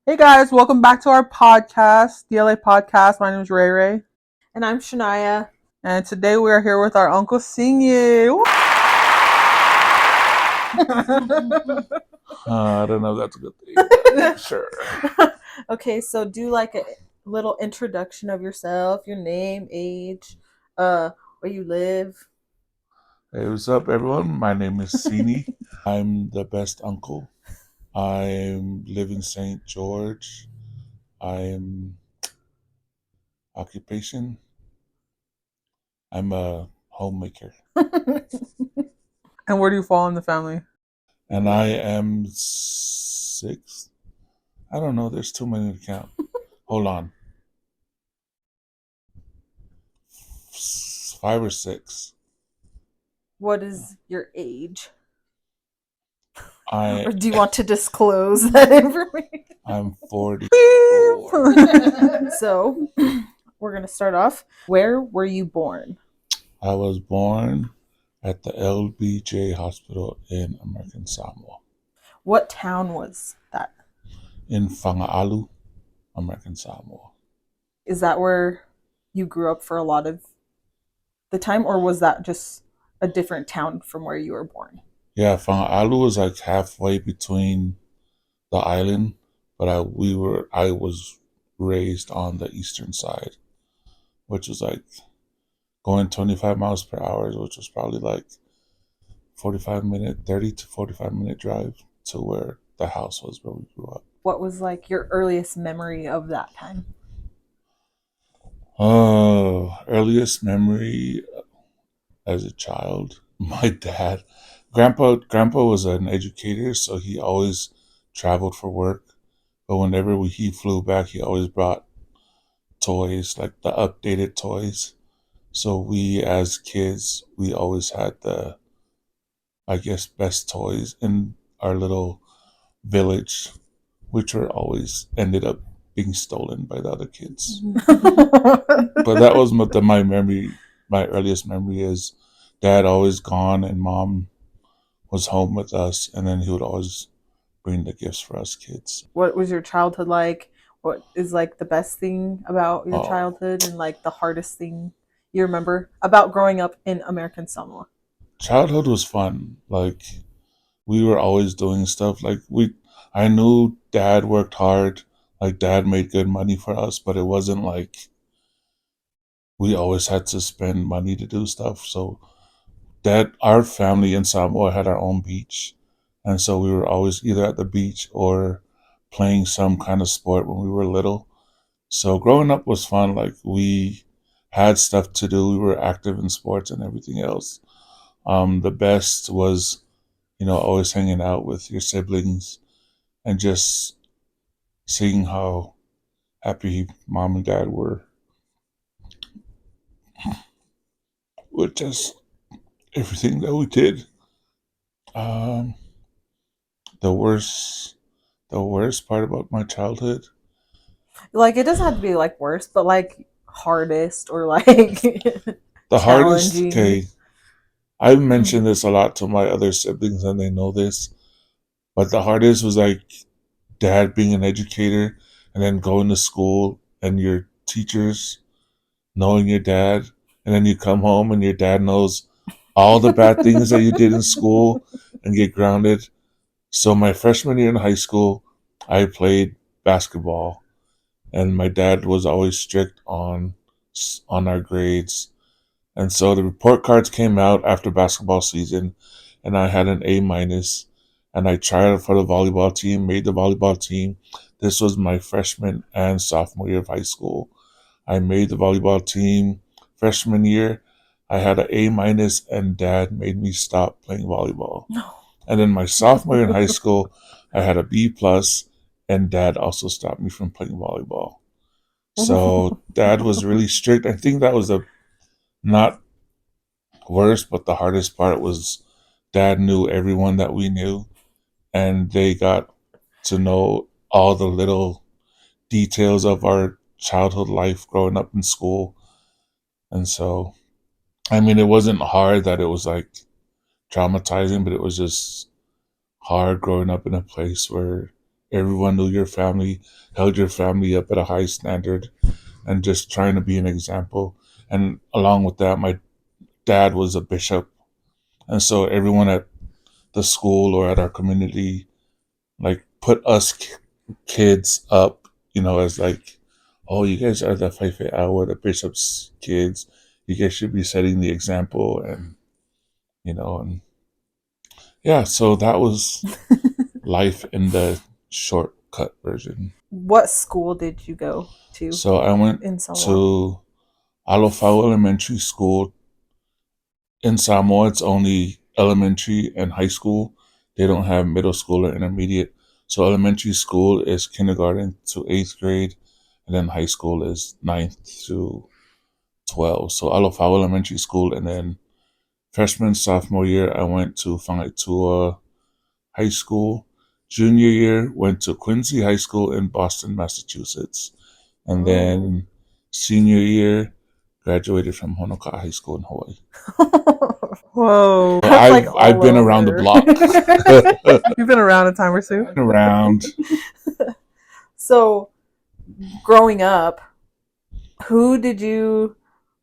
Hey guys, welcome back to our podcast, Niele podcast. My name is Ray Ray, And I'm Shania. and today we are here with our uncle Sini. I don't know if that's a good thing, but sure. Okay, so do like a little introduction of yourself, your name, age, where you live. Hey, what's up, everyone? My name is Sini. I'm the best uncle. I live in St. George. I'm occupation. I'm a homemaker, And where do you fall in the family? and I am sixth. I don't know. There's too many to count. Hold on, 5 or 6. What is your age? I Or do you want to disclose that information? I'm 44. So, we're going to start off. Where were you born? I was born at the LBJ Hospital in American Samoa, What town was that? in Whanga'alu, American Samoa. Is that where you grew up for a lot of the time, or was that just a different town from where you were born? Yeah, Whanga'alu was like halfway between the island, but I was raised on the eastern side, which was like going 25 miles per hour, which was probably like 30 to 45 minute drive to where the house was where we grew up. What was like your earliest memory of that time? Oh, earliest memory as a child. My dad, grandpa was an educator, so he always traveled for work. But whenever he flew back, he always brought toys, like the updated toys. So we, as kids, we always had the, I guess, best toys in our little village, which were always ended up being stolen by the other kids. But that was my memory. My earliest memory is dad always gone and mom was home with us, and then he would always bring the gifts for us kids. What was your childhood like? What is like the best thing about your Oh, childhood and like the hardest thing you remember about growing up in American Samoa? childhood was fun. Like we were always doing stuff. I knew dad worked hard. Like dad made good money for us, but it wasn't like we always had to spend money to do stuff. So our family in Samoa had our own beach, and so we were always either at the beach or playing some kind of sport when we were little. So growing up was fun. Like we had stuff to do. We were active in sports and everything else. The best was, always hanging out with your siblings and just seeing how happy mom and dad were with just everything that we did. Um, the worst, the worst part about my childhood, Like it doesn't have to be like worst, but like hardest or like the hardest. challenging. Okay, I've mentioned this a lot to my other siblings, and they know this. But the hardest was like dad being an educator and then going to school and your teachers knowing your dad, and then you come home and your dad knows all the bad things that you did in school and get grounded. So my freshman year in high school, I played basketball, and my dad was always strict on our grades. And so the report cards came out after basketball season, and I had an A minus. And I tried out for the volleyball team, made the volleyball team. This was my freshman and sophomore year of high school. I made the volleyball team freshman year. I had an A minus, and dad made me stop playing volleyball. No. And then my sophomore year in high school, I had a B plus, and dad also stopped me from playing volleyball. So dad was really strict. I think that was the not worst, but the hardest part was dad knew everyone that we knew, and they got to know all the little details of our childhood life growing up in school. And so, I mean, it wasn't hard that it was like traumatizing, but it was just hard growing up in a place where everyone knew your family, held your family up at a high standard, and just trying to be an example. And along with that, my dad was a bishop, and so everyone at the school or at our community like put us kids up, as like, oh, you guys are the Fife Hour, the bishop's kids. You guys should be setting the example, and yeah. So that was life in the shortcut version. What school did you go to So I went in Samoa? to Alofau Elementary School. In Samoa, it's only elementary and high school. They don't have middle school or intermediate. So elementary school is kindergarten to 8th grade, and then high school is 9th to 12. So Alofau Elementary School, and then freshman, sophomore year, I went to Whangaitua High School. Junior year, went to Quincy High School in Boston, Massachusetts. And then senior year, graduated from Honoka'a High School in Hawaii. Whoa. So That's like I've been all around the over. block. You've been around a time or two. Been around. So, growing up, who did you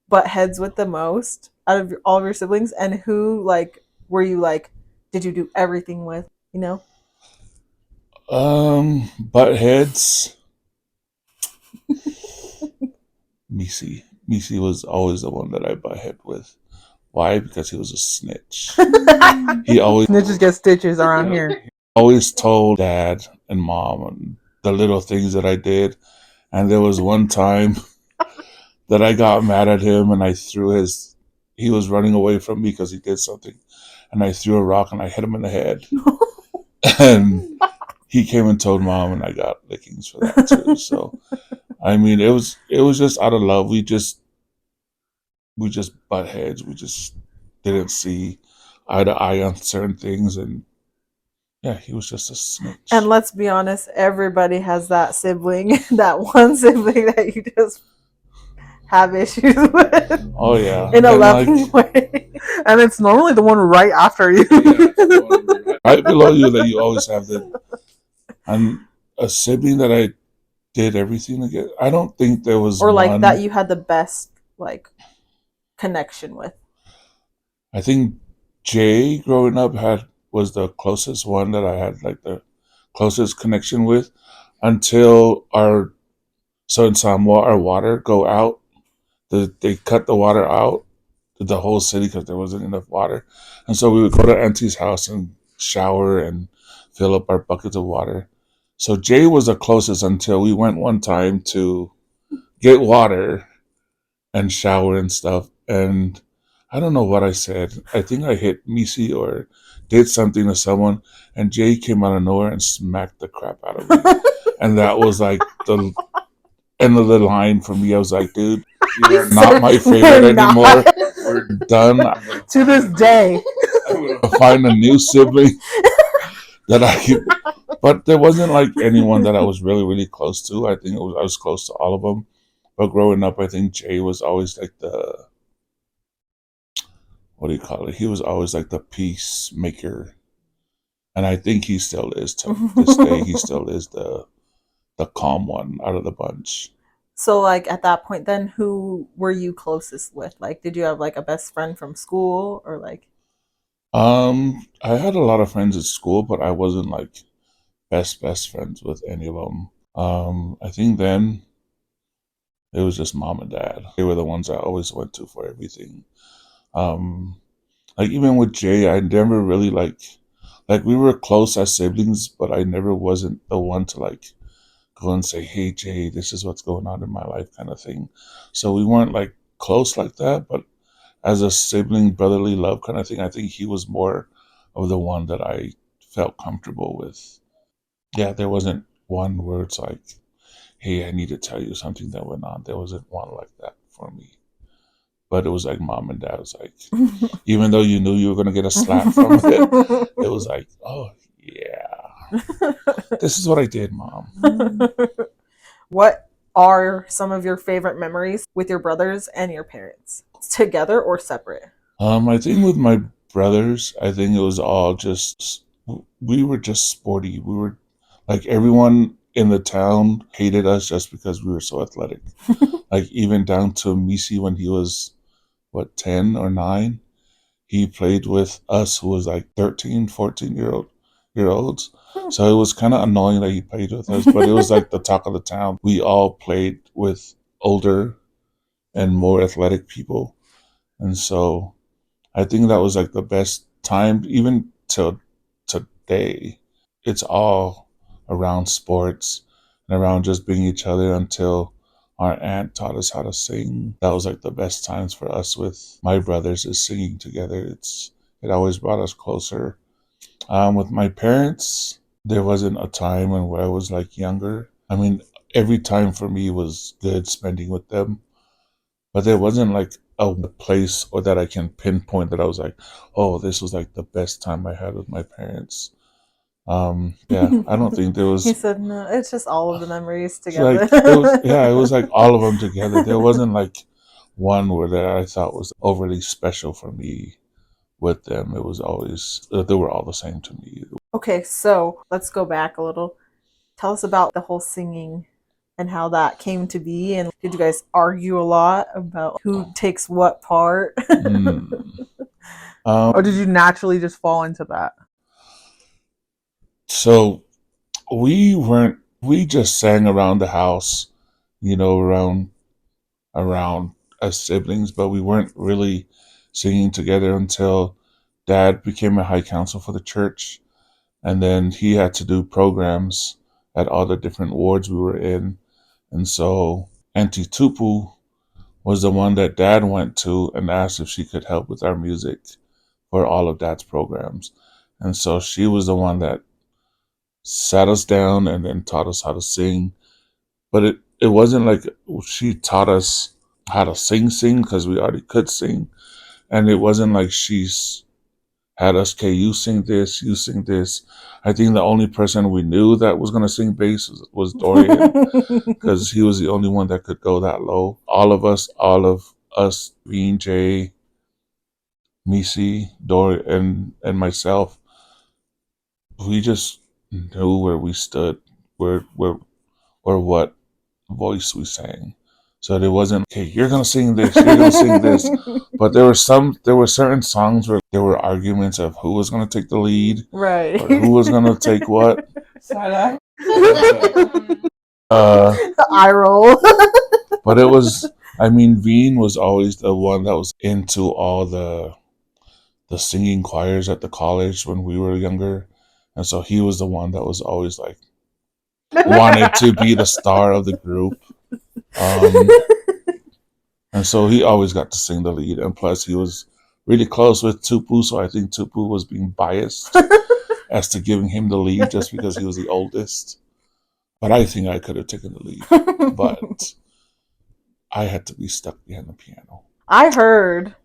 butt heads with the most out of all of your siblings, and who were you did you do everything with? Butt heads. Misi. Misi was always the one that I butt head with. Why? Because he was a snitch. He always Snitches get stitches around here. always told dad and mom the little things that I did. And there was one time that I got mad at him and I threw he was running away from me because he did something. And I threw a rock and I hit him in the head. And he came and told mom and I got lickings for that too. So, I mean, it was just out of love. We just butt heads. We just didn't see eye to eye on certain things. And yeah, he was just a snitch. And let's be honest, everybody has that sibling, that one sibling that you just have issues with. Oh yeah, in a and loving way. And it's normally the one right after you. right below you that you always have and a sibling that I did everything again. I don't think there was or one that you had the best connection with. I think Jay growing up was the closest one that I had the closest connection with until in Samoa our water go out. They cut the water out to the whole city because there wasn't enough water, and so we would go to Auntie's house and shower and fill up our buckets of water. So Jay was the closest until we went one time to get water and shower and stuff, and I don't know what I said. I think I hit Misi or did something to someone, and Jay came out of nowhere and smacked the crap out of me. And that was the end of the line for me. I was like, dude, you are not my favorite anymore. We're done. To this day. I'm going to find a new sibling but there wasn't anyone that I was really, really close to. I think I was close to all of them. But growing up, I think Jay was always the, what do you call it? He was always the peacemaker. And I think he still is to this day. He still is the calm one out of the bunch. So at that point then, who were you closest with? Did you have a best friend from school or I had a lot of friends at school, but I wasn't best friends with any of them. I think then it was just mom and dad. They were the ones I always went to for everything. Even with Jay, I never really we were close as siblings, but I never wasn't the one to go and say, hey Jay, this is what's going on in my life kind of thing. So we weren't close like that, but as a sibling brotherly love kind of thing, I think he was more of the one that I felt comfortable with. Yeah, there wasn't one where it's hey, I need to tell you something that went on. There wasn't one like that for me. But it was mom and dad was even though you knew you were going to get a slap from it was oh yeah, this is what I did, mom. What are some of your favorite memories with your brothers and your parents, together or separate? I think with my brothers, I think it was all just we were just sporty. We were Like everyone in the town hated us just because we were so athletic. Like even down to Misi when he was, what, 10 or 9? He played with us who was like 13, 14 year olds. So it was kind of annoying that he played with us, but it was like the talk of the town. We all played with older and more athletic people. And so I think that was like the best time, even till today. It's all around sports and around just being each other until our aunt taught us how to sing. That was like the best times for us with my brothers is singing together. It always brought us closer. With my parents, there wasn't a time when I was like younger. I mean, every time for me was good spending with them, but there wasn't like a place or that I can pinpoint that I was like, oh, this was like the best time I had with my parents. Yeah, I don't think there He was said, "No, it's just all of the memories it's together." like it was, yeah, it was like all of them together. There wasn't like one where that I thought was overly special for me with them. It was always they were all the same to me. Okay, so let's go back a little. Tell us about the whole singing and how that came to be. And did you guys argue a lot about who takes what part? Mm. Or did you naturally just fall into that? So we just sang around the house, around as siblings, but we weren't really singing together until Dad became a high council for the church, and then he had to do programs at all the different wards we were in, and so Auntie Tupu was the one that Dad went to and asked if she could help with our music for all of Dad's programs, and so she was the one that sat us down and then taught us how to sing. But it wasn't like she taught us how to sing because we already could sing. And it wasn't like she's had us, okay, you sing this, you sing this. I think the only person we knew that was going to sing bass was Dorian because he was the only one that could go that low. All of us, Bean, Jay, Misi, Dorian, and myself, we just knew where we stood, where or what voice we sang. So it wasn't, okay, you're gonna sing this, you're gonna sing this. But there were certain songs where there were arguments of who was gonna take the lead Right. or who was gonna take what. Side The eye roll. But it was, I mean, Veen was always the one that was into all the singing choirs at the college when we were younger. And so he was the one that was always like wanted to be the star of the group. And so he always got to sing the lead. And plus, he was really close with Tupu. So I think Tupu was being biased as to giving him the lead just because he was the oldest. But I think I could have taken the lead. But I had to be stuck behind the piano. I heard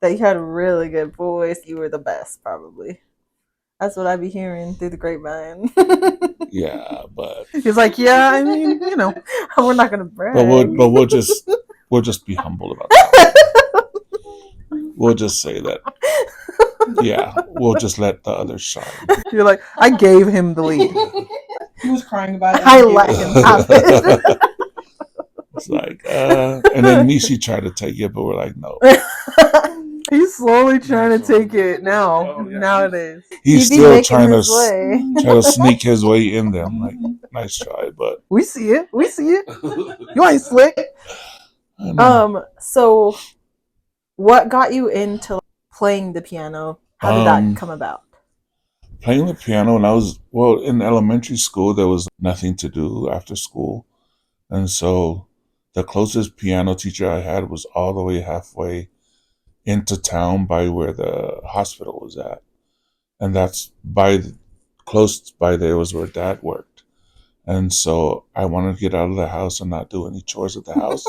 that you had a really good voice. You were the best, probably. That's what I be hearing through the grapevine. Yeah, but He's like, yeah, I mean, We're not gonna brag. but we'll just be humble about that. We'll just say that. Yeah, we'll just let the others shine. You're like, I gave him the lead. He was crying about it. I let him have it. It's like, and then Nishi tried to take it, but we're like, no. He's slowly trying to take it now, Oh, yeah. nowadays. He's He be still making trying his way. try to sneak his way in there. I'm like, nice try, but We see it. We see it. You ain't slick. I know. So what got you into playing the piano? How did that come about? Playing the piano when I was, well, in elementary school, there was nothing to do after school. And so the closest piano teacher I had was all the way halfway into town by where the hospital was at. And that's close by there was where Dad worked. And so I wanted to get out of the house and not do any chores at the house.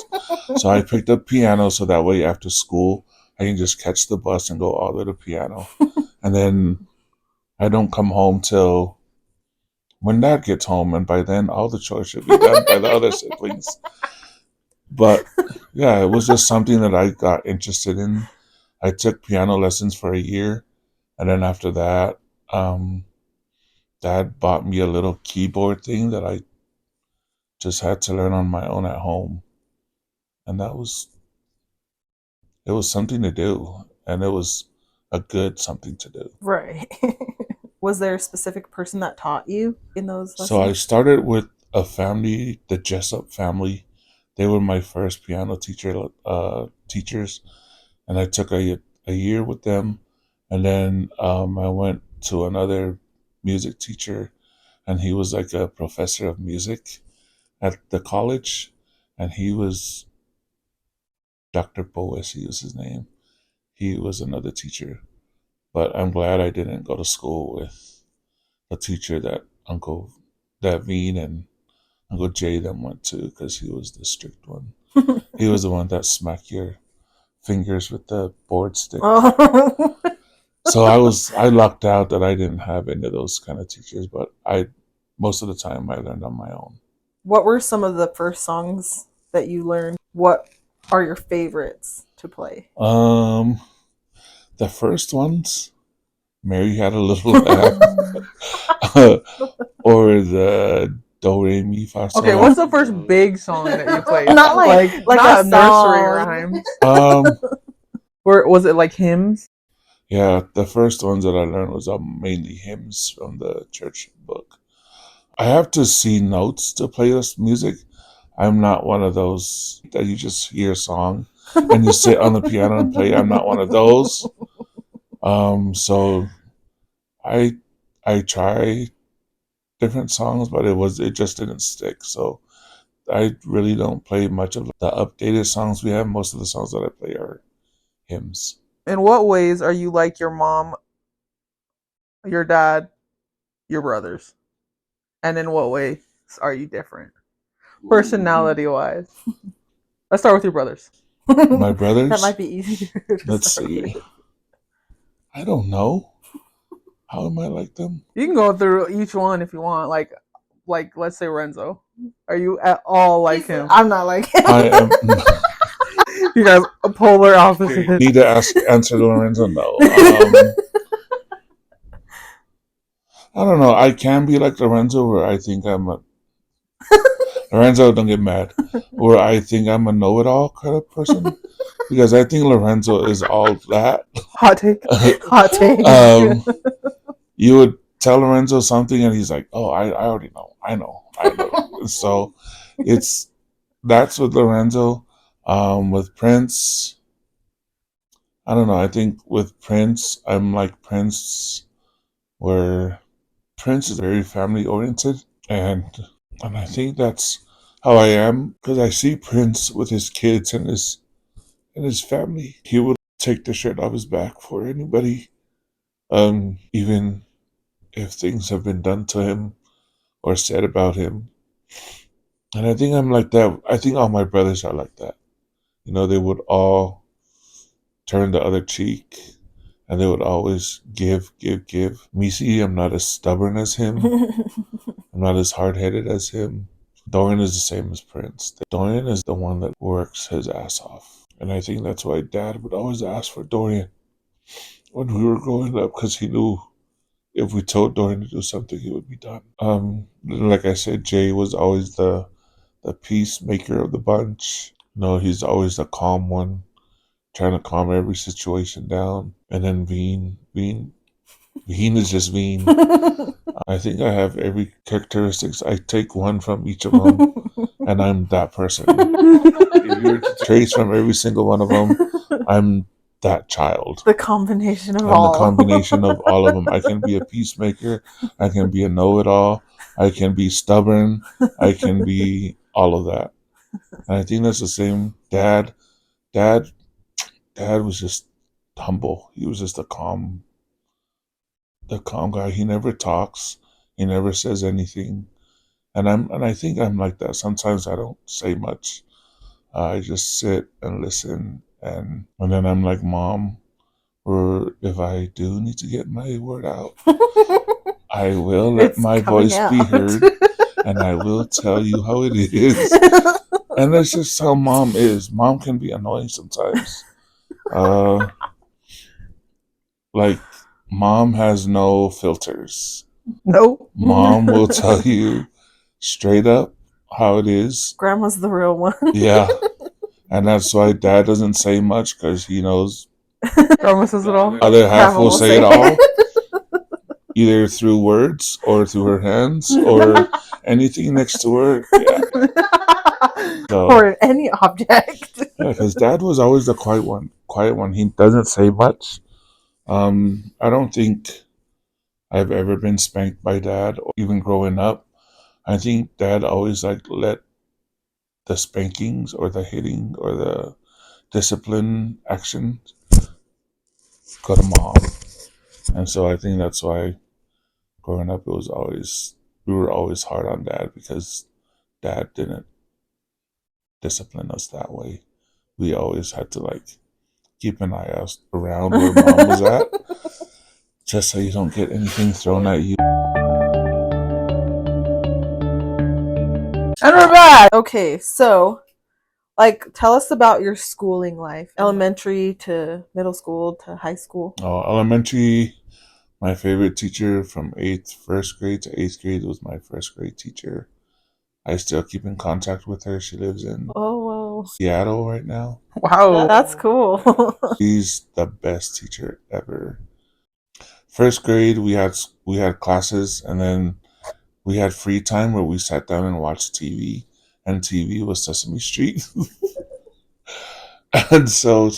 So I picked up piano so that way after school, I can just catch the bus and go all the way to piano. And then I don't come home till when Dad gets home. And by then, all the chores should be done by the other siblings. But yeah, it was just something that I got interested in. I took piano lessons for a year. And then after that Dad bought me a little keyboard thing that I just had to learn on my own at home. And it was something to do. And it was a good something to do. Right. Was there a specific person that taught you in those lessons? So I started with a family, the Jessup family. They were my first piano teachers. And I took a year with them. And then I went to another music teacher, and he was like a professor of music at the college, and he was Dr. Boas, he was his name. He was another teacher. But I'm glad I didn't go to school with a teacher that Veen and Uncle Jay them went to, because he was the strict one. He was the one that smacked your fingers with the board stick. Oh. So I lucked out that I didn't have any of those kind of teachers, but most of the time I learned on my own. What were some of the first songs that you learned? What are your favorites to play? The first ones, Mary Had a Little Lamb, or the Do Re Mi Fa Sol. Okay, what's the first big song that you played? Not like not a nursery song. rhymes. Or was it like hymns? Yeah, the first ones that I learned was mainly hymns from the church book. I have to see notes to play this music. I'm not one of those that you just hear a song and you sit on the piano and play. I'm not one of those. So I try different songs, but it just didn't stick. So I really don't play much of the updated songs we have. Most of the songs that I play are hymns. In what ways are you like your mom, your dad, your brothers? And in what ways are you different? Personality wise. Let's start with your brothers. My brothers? That might be easier. Let's see. With. I don't know. How am I like them? You can go through each one if you want. Like let's say Renzo. Are you at all like him? I'm not like him. I am. You guys are polar opposites. Need to answer Lorenzo? No. I don't know. I can be like Lorenzo, where I think I'm a Lorenzo. Don't get mad. Where I think I'm a know-it-all kind of person, because I think Lorenzo is all that. Hot take. Hot take. You would tell Lorenzo something, and he's like, "Oh, I already know. I know." So that's with Lorenzo. With Prince, I don't know. I think with Prince, I'm like Prince, where Prince is very family oriented, and I think that's how I am, because I see Prince with his kids and his family. He would take the shirt off his back for anybody, even if things have been done to him or said about him. And I think I'm like that. I think all my brothers are like that. You know, they would all turn the other cheek, and they would always give. Me, see, I'm not as stubborn as him. I'm not as hard-headed as him. Dorian is the same as Prince. Dorian is the one that works his ass off. And I think that's why Dad would always ask for Dorian when we were growing up, because he knew if we told Dorian to do something, he would be done. Like I said, Jay was always the peacemaker of the bunch. You know, he's always the calm one, trying to calm every situation down. And then Veen is just Veen. I think I have every characteristics. I take one from each of them, and I'm that person. If you're to trace from every single one of them, I'm that child. The combination of I'm all. the combination of all of them. I can be a peacemaker. I can be a know-it-all. I can be stubborn. I can be all of that. And I think that's the same. Dad was just humble. He was just the calm guy. He never talks. He never says anything. And I think I'm like that. Sometimes I don't say much. I just sit and listen, and then I'm like Mom, or if I do need to get my word out, I will let my voice be heard, and I will tell you how it is. And that's just how Mom is. Mom can be annoying sometimes. Like, Mom has no filters. Nope. Mom will tell you straight up how it is. Grandma's the real one. Yeah. And that's why Dad doesn't say much, because he knows Grandma says it all. other half Grandma will say it all, either through words or through her hands or anything next to her. Yeah. So, Or any object. yeah, because Dad was always the quiet one. Quiet one. He doesn't say much. I don't think I've ever been spanked by Dad, or even growing up. I think Dad always let the spankings or the hitting or the discipline action go to Mom. And so I think that's why growing up we were always hard on Dad, because Dad didn't discipline us that way. We always had to keep an eye out around where Mom was at, just so you don't get anything thrown at you. And we're back. Okay, so tell us about your schooling life. Elementary to middle school to high school. Elementary, my favorite teacher from first grade to 8th grade was my first grade teacher. I still keep in contact with her. She lives in Seattle right now. Wow. That's cool. She's the best teacher ever. First grade, we had classes, and then we had free time where we sat down and watched TV, and TV was Sesame Street. And so,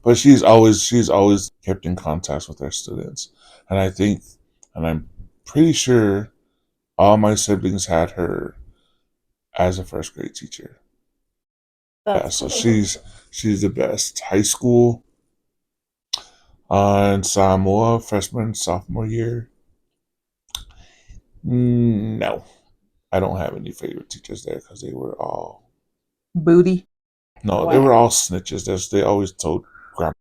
but she's always kept in contact with her students, and I'm pretty sure all my siblings had her as a first grade teacher. Yeah, so she's the best. High school, in Samoa, freshman, sophomore year. No, I don't have any favorite teachers there, because they were all Booty. no, they were all snitches. They always told grandma.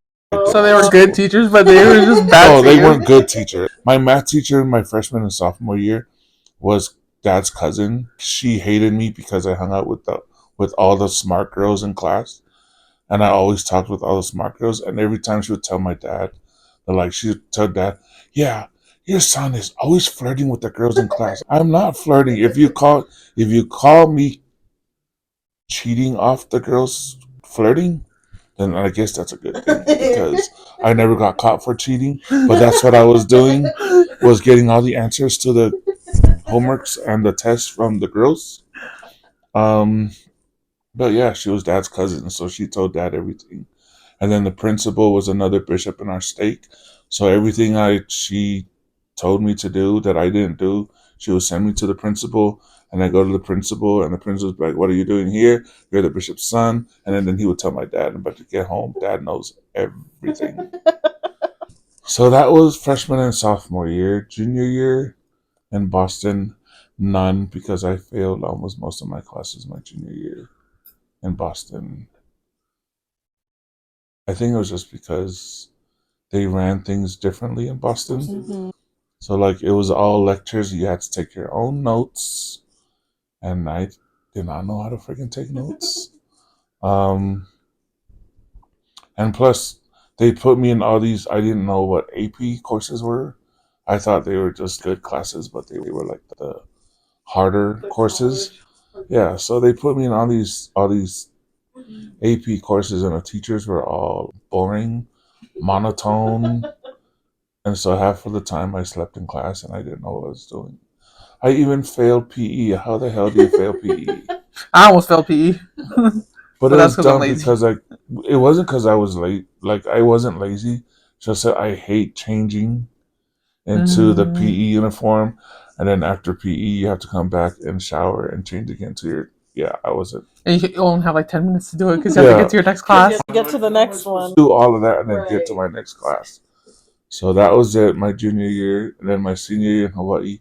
So they were good teachers, but they were just bad. No, they weren't good teachers. My math teacher in my freshman and sophomore year was Dad's cousin. She hated me because I hung out with all the smart girls in class, and I always talked with all the smart girls. And every time she would tell my dad, she would tell Dad, "Yeah, your son is always flirting with the girls in class." I'm not flirting. If you call me cheating off the girls flirting, then I guess that's a good thing, because I never got caught for cheating. But that's what I was doing, was getting all the answers to the homeworks and the tests from the girls. But yeah, she was Dad's cousin, so she told Dad everything. And then the principal was another bishop in our stake, so everything she told me to do that I didn't do, she would send me to the principal, and I go to the principal, and the principal's like, "What are you doing here? You're the bishop's son." And then he would tell my dad, but to get home, Dad knows everything. So that was freshman and sophomore year. Junior year in Boston, none, because I failed almost most of my classes my junior year in Boston. I think it was just because they ran things differently in Boston. Mm-hmm. So it was all lectures. You had to take your own notes, and I did not know how to freaking take notes. And plus, they put me in all these. I didn't know what AP courses were. I thought they were just good classes, but they were the harder courses. Yeah, so they put me in all these AP courses, and the teachers were all boring, monotone, and so half of the time I slept in class and I didn't know what I was doing. I even failed PE. How the hell do you fail PE? I almost failed PE. But it was dumb because it wasn't because I was late. I wasn't lazy. Just that I hate changing into the PE uniform, and then after PE you have to come back and shower and change again to your. Yeah, I wasn't. And you only have 10 minutes to do it, because you have to get to your next class. Get to the next one. Do all of that and then get to my next class. So that was it, my junior year. And then my senior year in Hawaii,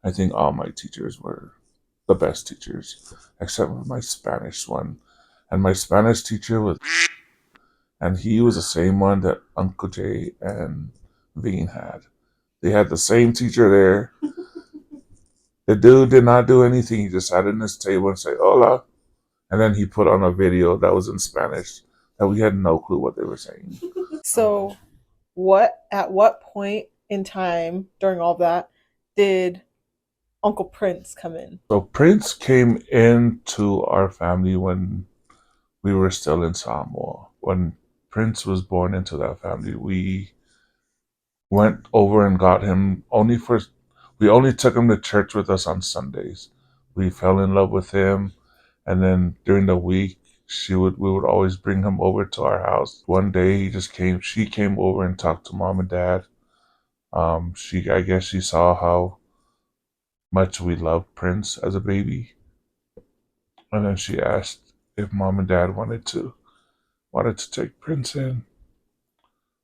I think all my teachers were the best teachers, except for my Spanish one. And my Spanish teacher and he was the same one that Uncle Jay and Veen had. They had the same teacher there. The dude did not do anything. He just sat in his table and said, "Hola." And then he put on a video that was in Spanish that we had no clue what they were saying. So, at what point in time during all that did Uncle Prince come in? So Prince came into our family when we were still in Samoa. When Prince was born into that family, we went over and got him we only took him to church with us on Sundays. We fell in love with him, and then during the week we would always bring him over to our house. One day she came over and talked to mom and dad. I guess she saw how much we loved Prince as a baby, and then she asked if mom and dad wanted to take Prince in.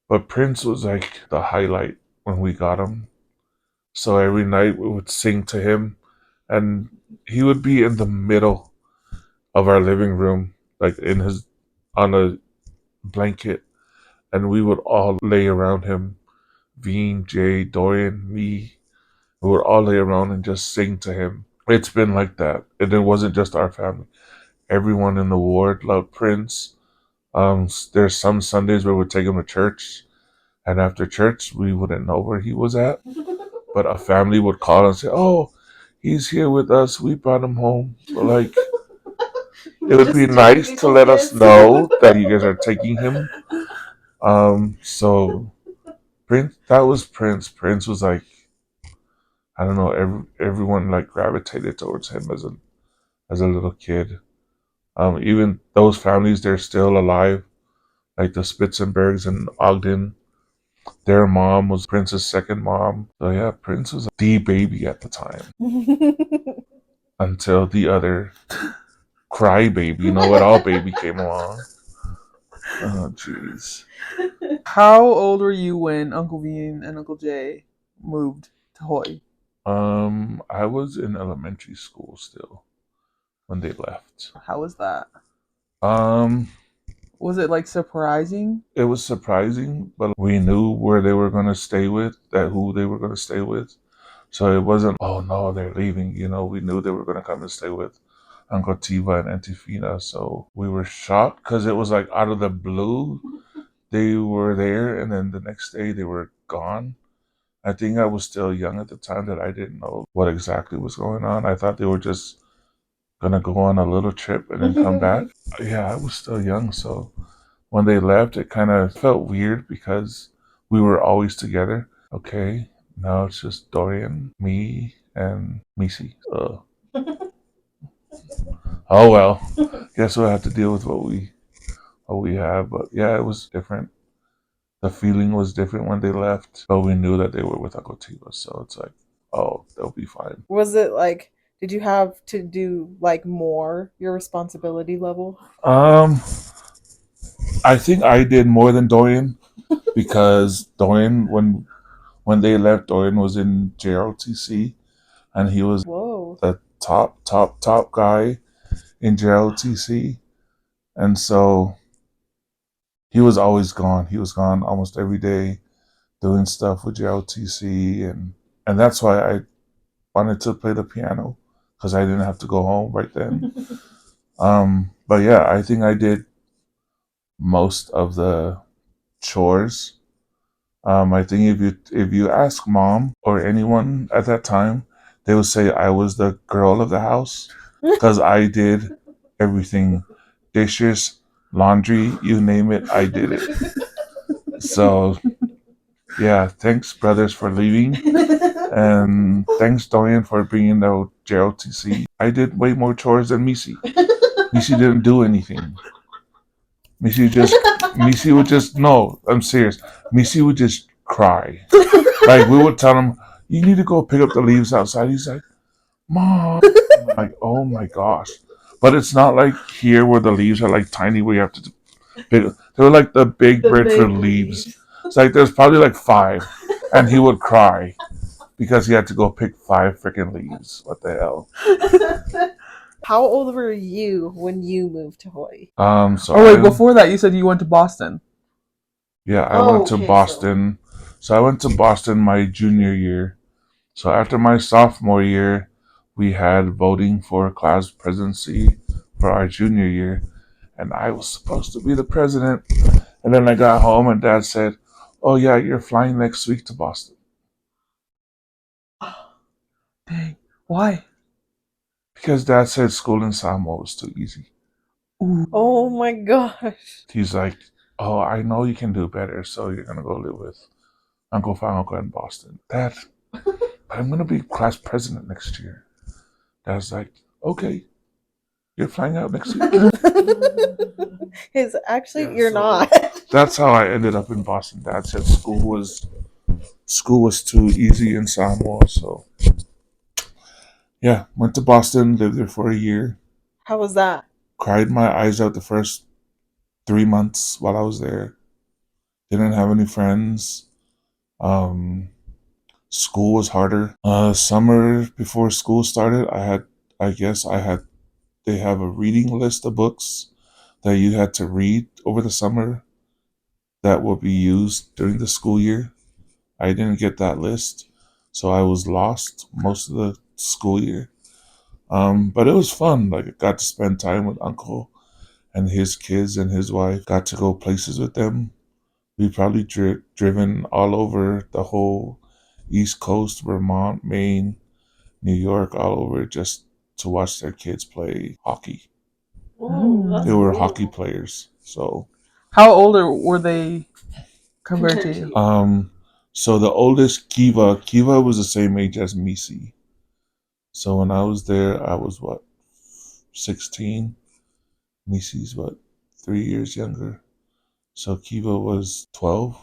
But Prince was like the highlight when we got him. So every night we would sing to him, and he would be in the middle of our living room, like on a blanket, and we would all lay around him. Veen, Jay, Dorian, me, we would all lay around and just sing to him. It's been like that, and it wasn't just our family. Everyone in the ward loved Prince. There's some Sundays where we'd take him to church, and after church we wouldn't know where he was at, but a family would call and say, "Oh, he's here with us. We brought him home." So, like, it would be nice to let us know that you guys are taking him. So Prince, that was Prince. Prince was like, I don't know, everyone like gravitated towards him as a little kid. Even those families, they're still alive, like the Spitzenbergs in Ogden. Their mom was Prince's second mom. So yeah, Prince was the baby at the time until the other crybaby, know-it-all baby came along. Oh, jeez. How old were you when Uncle Veen and Uncle Jay moved to Hawaii? I was in elementary school still when they left. How was that? Um, Was it like surprising? it was surprising, but we knew where they were gonna stay with, who they were gonna stay with. So it wasn't, oh no, they're leaving. We knew they were gonna come and stay with Uncle Tiva and Auntie Fina. So we were shocked because it was like out of the blue. They were there, and then the next day they were gone. I think I was still young at the time that I didn't know what exactly was going on. I thought they were just gonna go on a little trip and then come back. Yeah, I was still young, so when they left, it kind of felt weird because we were always together. Okay, now it's just Dorian, me, and Missy. Oh well, guess we'll have to deal with what we have. But yeah, it was different. The feeling was different when they left, but we knew that they were with Uncle Tiva, so it's like, oh, they'll be fine. Was it like, did you have to do like more your responsibility level? I think I did more than Dorian because Dorian, when they left, Dorian was in JROTC, and he was Whoa. the top guy in JROTC, and so he was always gone. He was gone almost every day doing stuff with JROTC, and that's why I wanted to play the piano because I didn't have to go home right then. But yeah, I think I did most of the chores. I think if you ask mom or anyone at that time, they would say I was the girl of the house because I did everything, dishes, laundry, you name it, I did it. So yeah, thanks brothers for leaving, and thanks Dorian for bringing the JLTC. I did way more chores than Missy. Missy didn't do anything. Missy would just, no, I'm serious. Missy would just cry. Like, we would tell him, you need to go pick up the leaves outside. He's like, Mom. I'm like, oh my gosh. But it's not like here where the leaves are like tiny where you have to pick. They're like the big breadfruit leaves. It's like there's probably like 5. And he would cry because he had to go pick 5 freaking leaves. What the hell? How old were you when you moved to Hawaii? So Oh wait, before that you said you went to Boston. Yeah, I went to Boston. So I went to Boston my junior year. So after my sophomore year, we had voting for class presidency for our junior year, and I was supposed to be the president. And then I got home, and Dad said, "Oh yeah, you're flying next week to Boston." Why? Because Dad said school in Samoa was too easy. Ooh. Oh my gosh. He's like, "Oh, I know you can do better, so you're gonna go live with Uncle Fango in Boston." Dad, but I'm gonna be class president next year. Dad's like, "Okay, you're flying out next week." Actually, Yeah, you're so- not. That's how I ended up in Boston. Dad said school was too easy in Samoa, so yeah, went to Boston, lived there for a year, How was that? cried my eyes out the first 3 months while I was there. Didn't have any friends. Um, School was harder. Summer before school started, they have a reading list of books that you had to read over the summer that will be used during the school year. I didn't get that list, so I was lost most of the school year. But it was fun. Like I got to spend time with Uncle and his kids and his wife. Got to go places with them. We probably driven all over the whole East Coast, Vermont, Maine, New York, all over just to watch their kids play hockey. They were hockey players. So, How older were they compared to you? so the oldest Kiva was the same age as Misi. So when I was there, I was what, 16. Misi's what, 3 years younger. So Kiva was 12.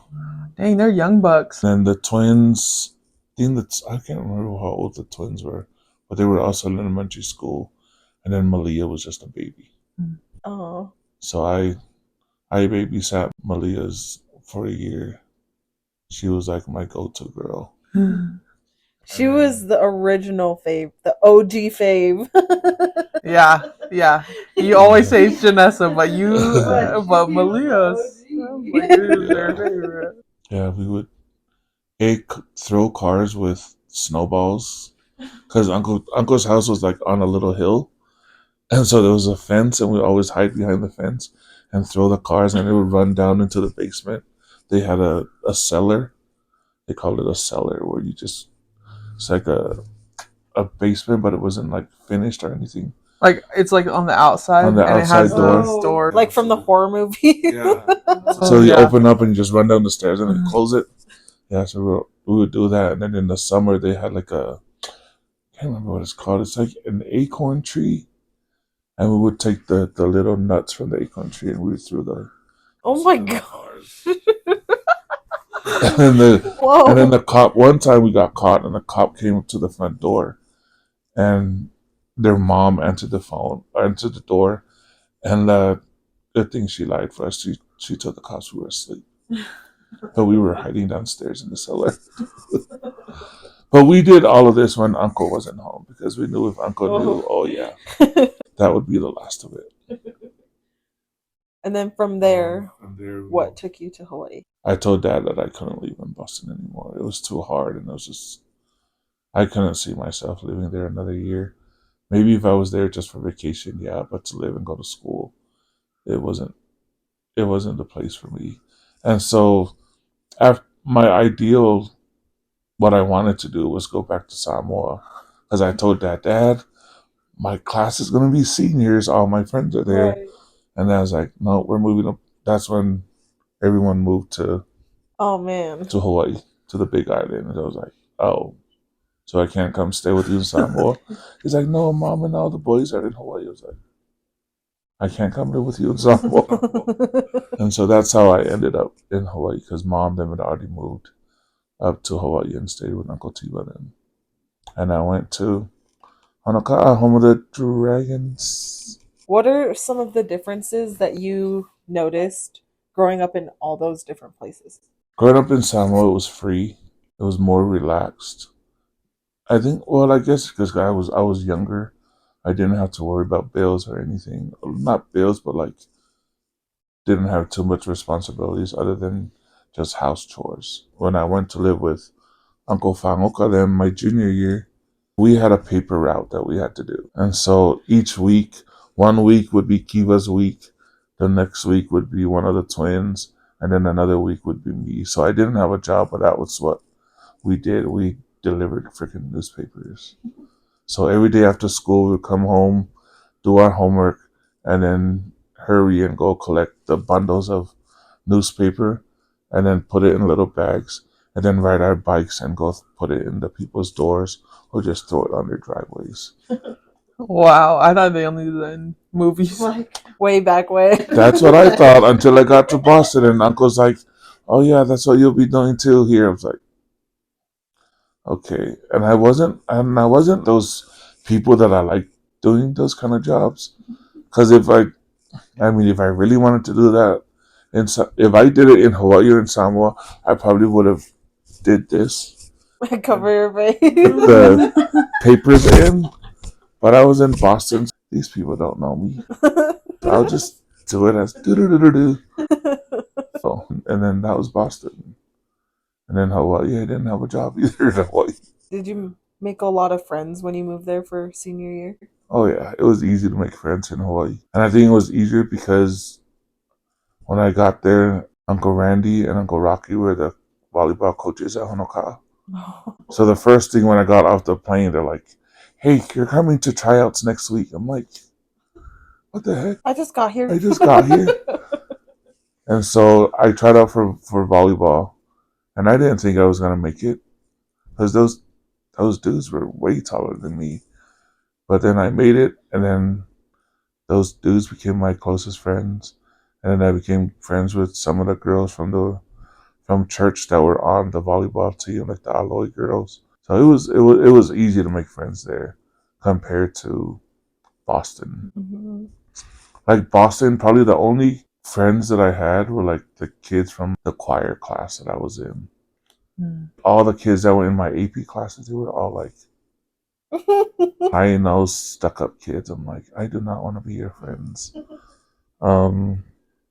Dang, they're young bucks. Then the twins, I can't remember how old the twins were, but they were also in elementary school. And then Malia was just a baby. Oh. So I babysat Malia's for a year. She was like my go-to girl. She was the original fave, the OG fave. Yeah. You always say it's Janessa, but Malia's like, who's their favorite? Yeah, we would throw cars with snowballs because Uncle's house was like on a little hill, and so there was a fence, and we always hide behind the fence and throw the cars, and it would run down into the basement. They had a cellar. They called it a cellar, where it's like a basement, but it wasn't like finished or anything. Like it's like on the outside, On the and outside it has door. the door. Like from the horror movie. Yeah. Oh, So you yeah. open up and you just run down the stairs and then close it. Yeah, so we would do that. And then in the summer, they had like I can't remember what it's called. It's like an acorn tree. And we would take the little nuts from the acorn tree and we would throw the. Oh my god. and then Whoa. and then the cop, one time we got caught and the cop came up to the front door and their mom answered the door. And good thing she lied for us. She told the cops we were asleep. But we were hiding downstairs in the cellar. But we did all of this when Uncle wasn't home because we knew if Uncle knew, oh yeah, that would be the last of it. And then from there, From there, what took you to Hawaii? I told Dad that I couldn't live in Boston anymore. It was too hard, and I couldn't see myself living there another year. Maybe if I was there just for vacation, yeah, but to live and go to school, it wasn't the place for me. And so, my ideal, what I wanted to do was go back to Samoa, because I told Dad, my class is going to be seniors. All my friends are there. Right. And I was like, no, we're moving up. That's when everyone moved to Hawaii, to the Big Island. And I was like, oh, so I can't come stay with you in Samoa? He's like, no, Mom and all the boys are in Hawaii. I was like, I can't come live with you in Samoa. And so that's how I ended up in Hawaii, because Mom them had already moved up to Hawaii and stayed with Uncle Tiba then. And I went to Honoka'a, home of the dragons. What are some of the differences that you noticed growing up in all those different places? Growing up in Samoa, it was free. It was more relaxed. I guess because I was younger, I didn't have to worry about bills or anything. Not bills, but like didn't have too much responsibilities other than just house chores. When I went to live with Uncle Fangoka then my junior year, we had a paper route that we had to do. And so each week, 1 week would be Kiva's week, the next week would be one of the twins, and then another week would be me. So I didn't have a job, but that was what we did. We delivered freaking newspapers. So every day after school, we would come home, do our homework, and then hurry and go collect the bundles of newspaper and then put it in little bags and then ride our bikes and go put it in the people's doors or just throw it on their driveways. Wow, I thought they only did that in movies. Like way back way. That's what I thought until I got to Boston and Uncle's like, "Oh yeah, that's what you'll be doing too here." I was like, "Okay," and I wasn't those people that I like doing those kind of jobs because if I really wanted to do that, and if I did it in Hawaii or in Samoa, I probably would have did this Cover your face. the papers in. But I was in Boston. These people don't know me. I'll just do it as do do do do do. So, and then that was Boston. And then Hawaii, I didn't have a job either in Hawaii. Did you make a lot of friends when you moved there for senior year? Oh yeah, it was easy to make friends in Hawaii. And I think it was easier because when I got there, Uncle Randy and Uncle Rocky were the volleyball coaches at Honoka'a. So the first thing when I got off the plane, they're like, "Hey, you're coming to tryouts next week." I'm like, "What the heck? I just got here. I just got here." And so I tried out for volleyball, and I didn't think I was gonna make it because those dudes were way taller than me. But then I made it, and then those dudes became my closest friends, and then I became friends with some of the girls from church that were on the volleyball team, like the Aloy girls. So it was easy to make friends there compared to Boston. Mhm. Like Boston, probably the only friends that I had were like the kids from the choir class that I was in. All the kids that were in my AP classes, they were all like high nose, stuck up kids. I'm like, I do not want to be your friends. And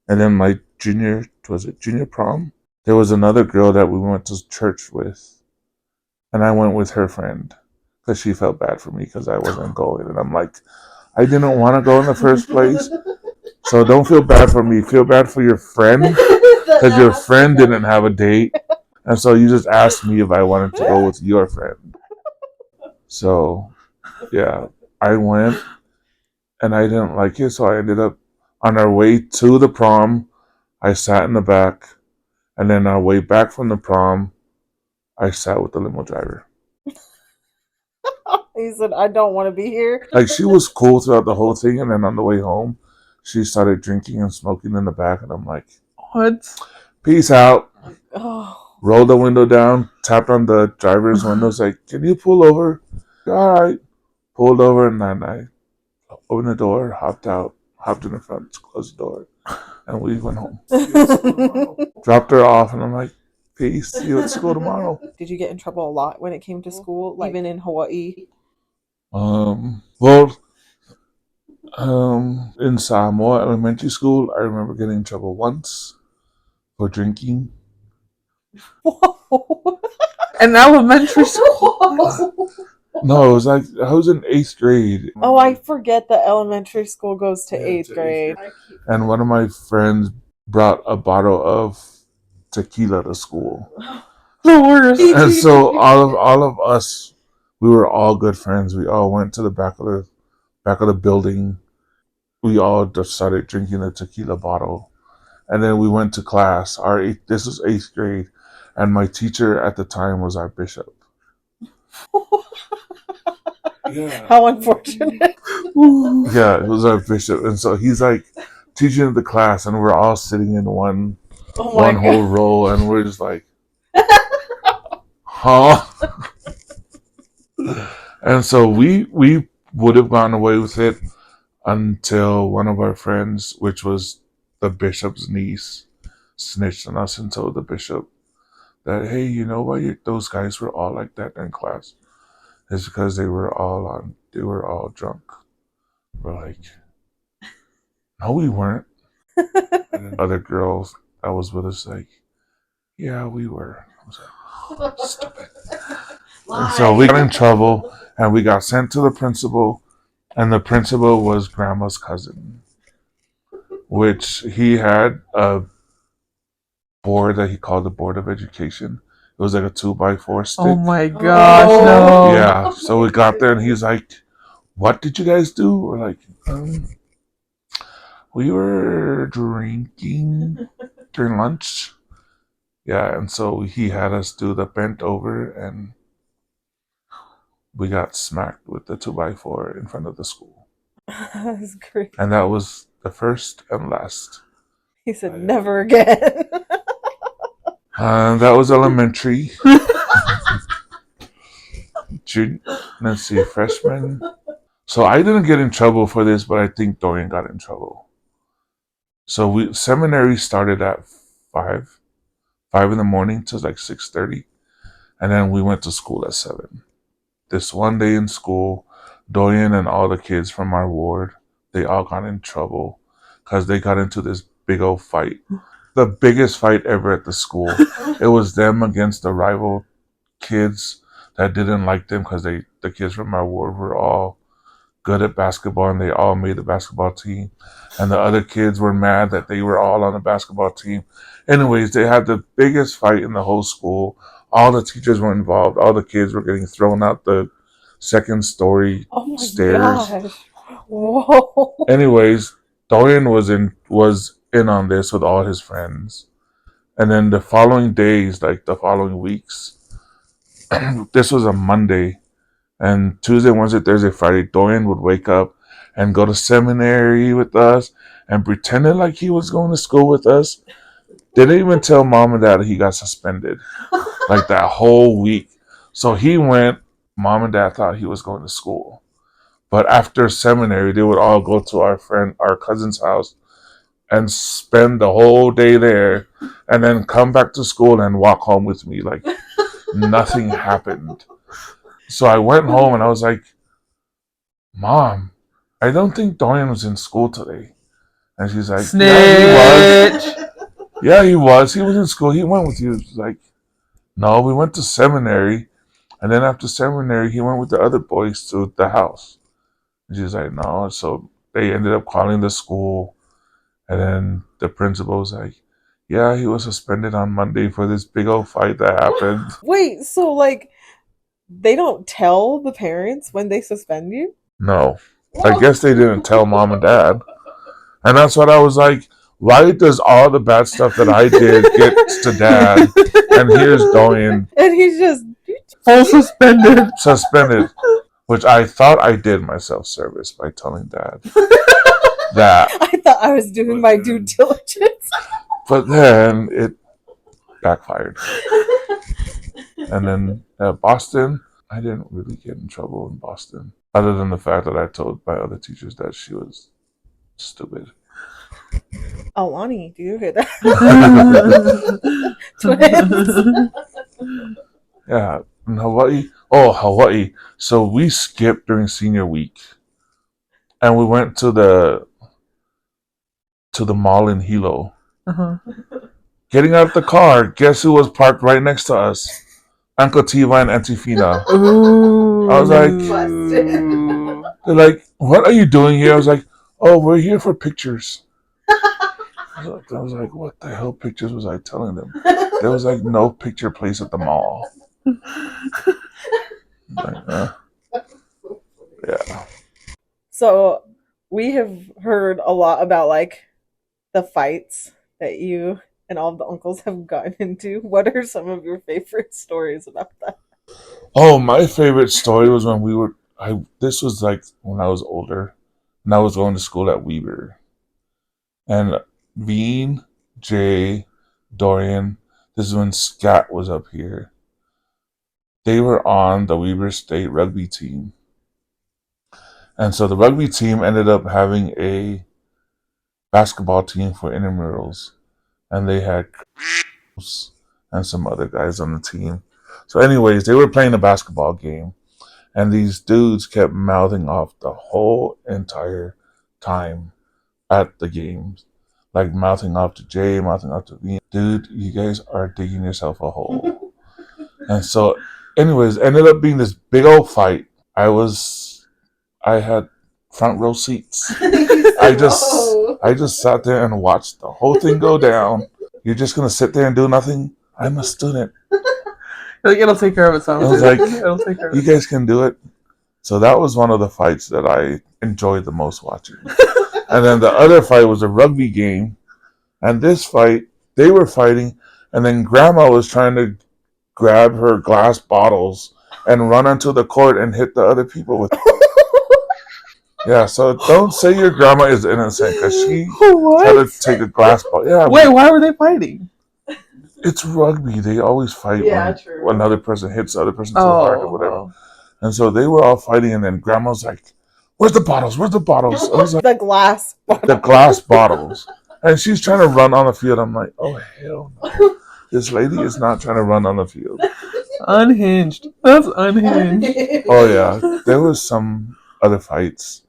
then my junior prom? There was another girl that we went to church with, and I went with her friend because she felt bad for me because I wasn't going. And I'm like, I didn't want to go in the first place. So don't feel bad for me. Feel bad for your friend because your friend didn't have a date. And so you just asked me if I wanted to go with your friend. So, yeah, I went and I didn't like it. So I ended up on our way to the prom, I sat in the back. And then on our way back from the prom, I sat with the limo driver. He said, I don't want to be here. Like, she was cool throughout the whole thing. And then on the way home, she started drinking and smoking in the back. And I'm like, What? peace out. Oh. Rolled the window down, tapped on the driver's window, like, can you pull over? All right. Pulled over, and then I opened the door, hopped out, hopped in the front, closed the door, and we went home. Dropped her off, and I'm like, peace, see you at school tomorrow. Did you get in trouble a lot when it came to school, like, even in Hawaii? Well, in Samoa elementary school, I remember getting in trouble once for drinking. Whoa. In elementary school? No, it was like I was in 8th grade. Oh, I forget that elementary school goes to 8th grade. And one of my friends brought a bottle of tequila to school. The worst. And so all of us, we were all good friends. We all went to the back of the building. We all just started drinking the tequila bottle. And then we went to class. This was 8th grade, and my teacher at the time was our bishop. Yeah. How unfortunate. Yeah, it was our bishop. And so he's like teaching the class, and we're all sitting in one whole row, and we're just like, huh? And so we would have gone away with it until one of our friends, which was the bishop's niece, snitched on us and told the bishop that, hey, you know why those guys were all like that in class? It's because they were all drunk. We're like, no, we weren't. And then other girls that was with us like, yeah, we were. I was like, stupid. And so we got in trouble, and we got sent to the principal, and the principal was grandma's cousin, which he had a board that he called the Board of Education. It was like a 2x4 stick. Oh my gosh, no. Yeah. So we got there and he's like, "What did you guys do?" We're like, "We were drinking during lunch." Yeah, and so he had us do the bent over, and we got smacked with the 2x4 in front of the school. That's great. And that was the first and last. He said, "Never again." That was elementary. Let's see, freshman. So I didn't get in trouble for this, but I think Dorian got in trouble. So seminary started at 5 in the morning till like 6:30, and then we went to school at 7. This one day in school, Dorian and all the kids from our ward, they all got in trouble because they got into this big old fight. The biggest fight ever at the school. It was them against the rival kids that didn't like them because the kids from our ward were all good at basketball and they all made the basketball team. And the other kids were mad that they were all on the basketball team. Anyways, they had the biggest fight in the whole school. All the teachers were involved. All the kids were getting thrown out the second story stairs. Gosh. Whoa. Anyways, Dorian was in on this with all his friends. And then the following days, like the following weeks, this was a Monday. And Tuesday, Wednesday, Thursday, Friday, Dorian would wake up and go to seminary with us and pretended like he was going to school with us. Didn't even tell mom and dad he got suspended like that whole week. So he went, mom and dad thought he was going to school. But after seminary, they would all go to our cousin's house and spend the whole day there and then come back to school and walk home with me like nothing happened. So I went home and I was like, "Mom, I don't think Dorian was in school today." And she's like, Snitch. "Yeah, he was. Yeah, he was. He was in school. He went with you." She's like, "No, we went to seminary. And then after seminary, he went with the other boys to the house." And she's like, "No." So they ended up calling the school. And then the principal was like, "Yeah, he was suspended on Monday for this big old fight that happened." Wait, so like they don't tell the parents when they suspend you? No. I guess they didn't tell mom and dad. And that's what I was like, why does all the bad stuff that I did get to dad? And here's Dorian. And he's just Full suspended. Which I thought I did my self-service by telling dad that. I thought I was doing my due diligence. But then it backfired. And then at Boston, I didn't really get in trouble in Boston. Other than the fact that I told my other teachers that she was stupid. Alani, do you hear that? Twins. Yeah, in Hawaii. Oh, Hawaii. So we skipped during senior week. And we went to the mall in Hilo. Uh-huh. Getting out of the car, guess who was parked right next to us? Uncle Tiva and Auntie Fina. Ooh. I was like, Ooh. they're like, "What are you doing here?" I was like, "Oh, we're here for pictures." I was like, what the hell pictures was I telling them? There was like no picture place at the mall. Like, yeah. So we have heard a lot about like the fights that you and all of the uncles have gotten into. What are some of your favorite stories about that? Oh, my favorite story was when this was like when I was older and I was going to school at Weber. And Veen, Jay, Dorian, this is when Scat was up here. They were on the Weber State rugby team. And so the rugby team ended up having a basketball team for intramurals. And they had and some other guys on the team. So anyways, they were playing a basketball game. And these dudes kept mouthing off the whole entire time at the games. Like mouthing off to Jay, mouthing off to me. Dude, you guys are digging yourself a hole. And so, anyways, ended up being this big old fight. I had front row seats. I just sat there and watched the whole thing go down. You're just gonna sit there and do nothing? I'm a student. Like, it'll take care of itself. I was dude. like, It'll take care of you itself. guys can do it. So that was one of the fights that I enjoyed the most watching. And then the other fight was a rugby game. And this fight, they were fighting, and then Grandma was trying to grab her glass bottles and run onto the court and hit the other people with. Yeah, so don't say your grandma is innocent because she tried to take a glass bottle. Yeah, Wait, why were they fighting? it's rugby. They always fight true. when another person hits the other person too hard or whatever. And so they were all fighting, and then Grandma's like, "Where's the bottles? Where's the bottles?" I was like, The glass. "The glass bottles." And she's trying to run on the field. I'm like, "Oh hell no! This lady is not trying to run on the field." Unhinged. That's unhinged. Oh yeah, there was some other fights,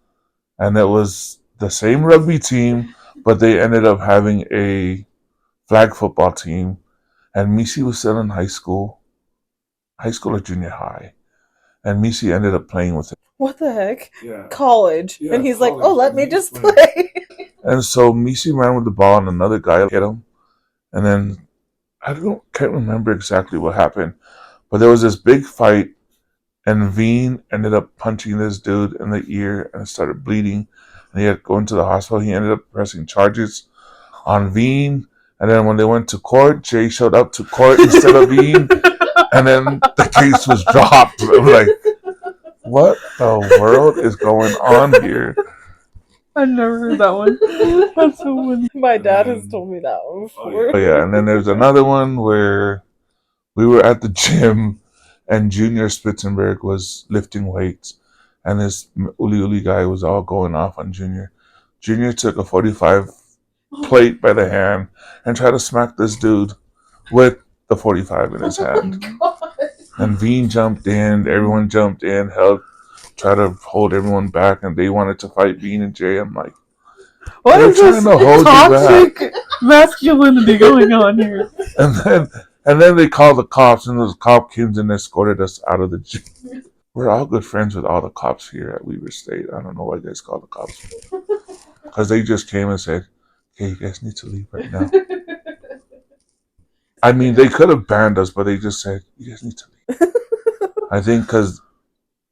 and it was the same rugby team, but they ended up having a flag football team, and Missy was still in high school or junior high, and Missy ended up playing with it. What the heck? Yeah. College. Yeah, And he's like, college, oh, let and me he's just playing. play. And so Missy ran with the ball, and another guy hit him, and then can't remember exactly what happened, but there was this big fight, and Veen ended up punching this dude in the ear, and it started bleeding, and he had to go into the hospital. He ended up pressing charges on Veen, and then when they went to court, Jay showed up to court instead of Veen, and then the case was dropped. I'm like, what the world is going on here? I've never heard that one. That's so funny. My dad has told me that one before. Oh yeah, and then there's another one where we were at the gym, and Junior Spitzenberg was lifting weights, and this Uli Uli guy was all going off on Junior. Junior took a 45 plate by the hand and tried to smack this dude with the 45 in his hand. And Veen jumped in, everyone jumped in, tried to hold everyone back, and they wanted to fight Veen and Jay. I'm like, What they're is this trying to hold you back. toxic masculinity going on here? And then they called the cops, and those cop came and escorted us out of the gym. We're all good friends with all the cops here at Weaver State. I don't know why you guys called the cops. Because they just came and said, okay, you guys need to leave right now. I mean, they could have banned us, but they just said, you guys need to leave. I think because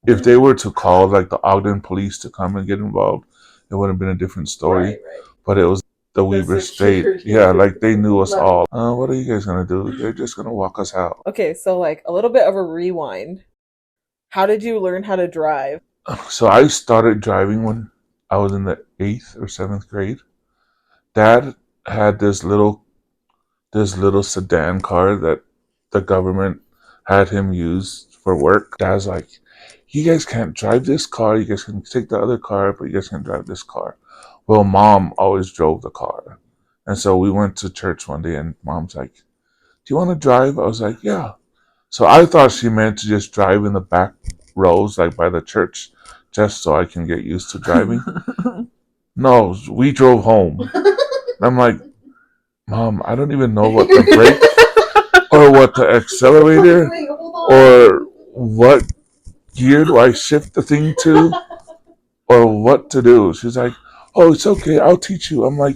if they were to call like the Ogden police to come and get involved, it would have been a different story. Right. But it was the Weaver State. Yeah, like they knew us all. What are you guys going to do? They're just going to walk us out. Okay, so like a little bit of a rewind. How did you learn how to drive? So I started driving when I was in the 8th or 7th grade. Dad had this little sedan car that the government had him use for work. Dad's like, you guys can't drive this car. You guys can take the other car, but you guys can't drive this car. Well, Mom always drove the car. And so we went to church one day, and Mom's like, do you want to drive? I was like, yeah. So I thought she meant to just drive in the back rows, like by the church, just so I can get used to driving. No, we drove home. And I'm like, Mom, I don't even know what the brake or what the accelerator or what gear do I shift the thing to or what to do. She's like, oh, it's okay. I'll teach you. I'm like,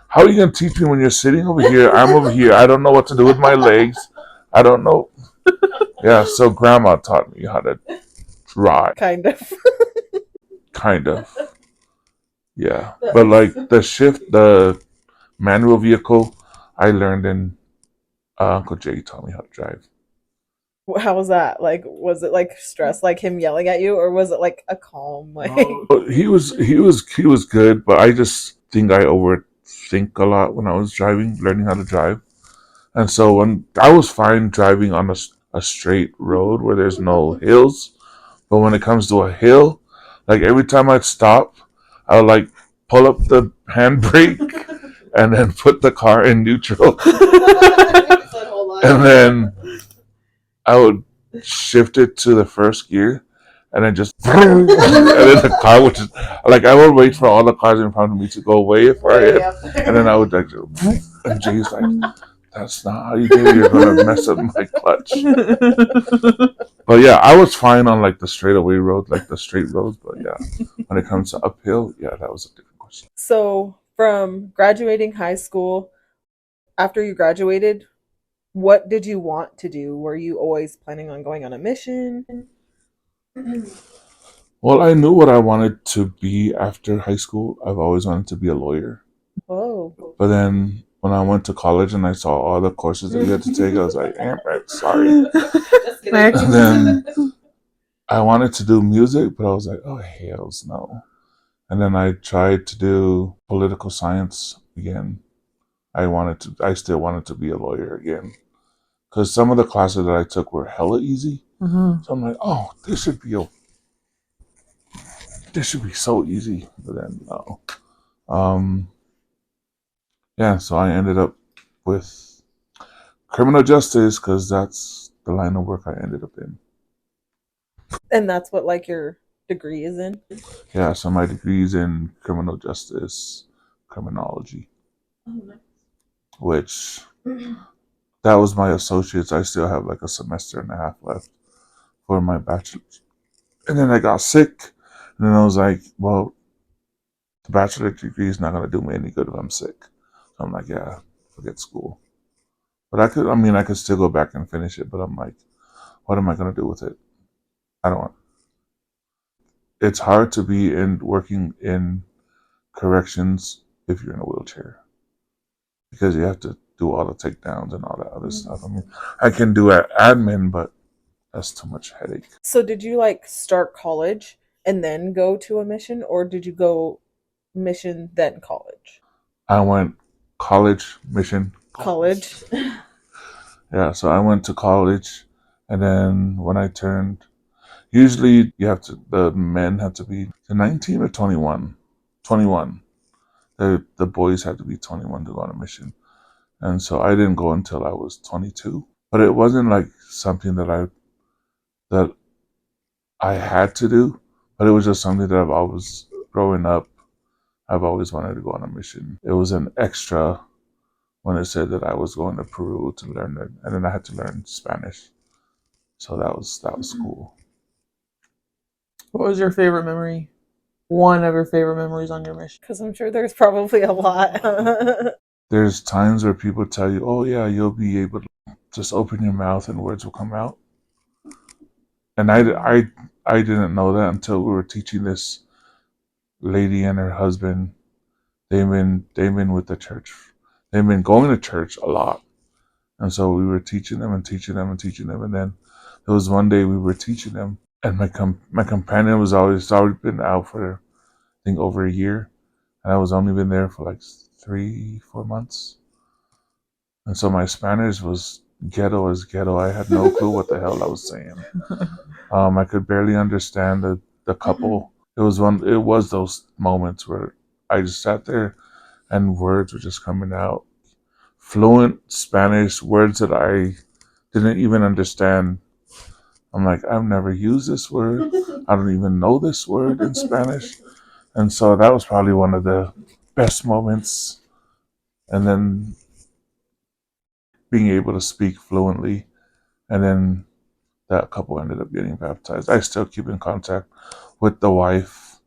how are you going to teach me when you're sitting over here? I'm over here. I don't know what to do with my legs. I don't know. Yeah, so Grandma taught me how to drive. Kind of. Kind of. Yeah. But like the manual vehicle, I learned in Uncle Jay taught me how to drive. How was that? Like, was it like stress, like him yelling at you, or was it like a calm, like? He was good, but I just think I overthink a lot when I was learning how to drive. And so when I was fine driving on a straight road where there's no hills, but when it comes to a hill, like every time I'd stop, I would like pull up the handbrake and then put the car in neutral, and then I would shift it to the first gear, and then just, and then the car would just, like, I would wait for all the cars in front of me to go away if I hit, and then I would like, and Jay's like, that's not how you do it. You're gonna mess up my clutch. But yeah, I was fine on like the straightaway road, like the straight roads. But yeah, when it comes to uphill, yeah, that was a different question. So from graduating high school, after you graduated, What did you want to do? Were you always planning on going on a mission? Well, I knew what I wanted to be after high school. I've always wanted to be a lawyer. Whoa. But then when I went to college and I saw all the courses that you had to take, I was like, sorry. And then I wanted to do music, but I was like, oh, hells no. And then I tried to do political science again. I still wanted to be a lawyer again. Because some of the classes that I took were hella easy. Mm-hmm. So I'm like, oh, this should be so easy. But then no. Yeah, so I ended up with criminal justice because that's the line of work I ended up in. And that's what like your degree is in? Yeah, so my degree is in criminal justice criminology, which that was my associates. I still have like a semester and a half left for my bachelor's. And then I got sick, and then I was like, well, the bachelor's degree is not going to do me any good if I'm sick. So I'm like, yeah, forget school. But I could still go back and finish it, but I'm like, what am I going to do with it? I don't want. It's hard to be working in corrections if you're in a wheelchair because you have to do all the takedowns and all that other stuff. I mean, I can do admin, but that's too much headache. So did you like start college and then go to a mission, or did you go mission then college? I went college, mission, College. Yeah, so I went to college, and then when I turned, usually the men have to be 19 or 21. 21. The boys had to be 21 to go on a mission. And so I didn't go until I was 22. But it wasn't like something that I had to do, but it was just something that growing up, I've always wanted to go on a mission. It was an extra when it said that I was going to Peru to learn it, and then I had to learn Spanish. So that was cool. What was your favorite memory? One of your favorite memories on your mission? Because I'm sure there's probably a lot. There's times where people tell you, oh yeah, you'll be able to just open your mouth and words will come out. And I didn't know that until we were teaching this lady and her husband. They've been with the church. They've been going to church a lot. And so we were teaching them and teaching them and teaching them. And then there was one day we were teaching them, and my companion was already been out for I think over a year, and I was only been there for like 3-4 months. And so my Spanish was ghetto as ghetto. I had no clue what the hell I was saying. I could barely understand the couple. It was those moments where I just sat there and words were just coming out. Fluent Spanish, words that I didn't even understand. I'm like, I've never used this word. I don't even know this word in Spanish. And so that was probably one of the best moments. And then being able to speak fluently. And then that couple ended up getting baptized. I still keep in contact with the wife.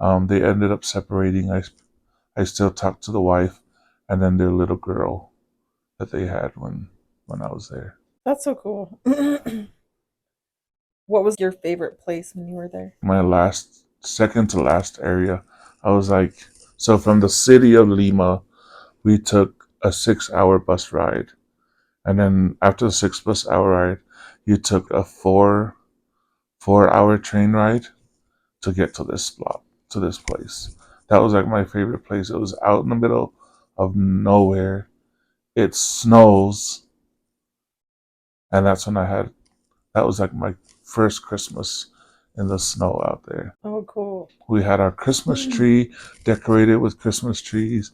They ended up separating. I still talk to the wife and then their little girl that they had when I was there. That's so cool. What was your favorite place when you were there? My second to last area, I was like, so from the city of Lima, we took a 6-hour bus ride. And then after the 6-hour ride, you took a 4-hour train ride to get to this spot, to this place. That was like my favorite place. It was out in the middle of nowhere. It snows. And that was like my first Christmas in the snow out there. Oh, cool. We had our Christmas tree decorated with Christmas trees,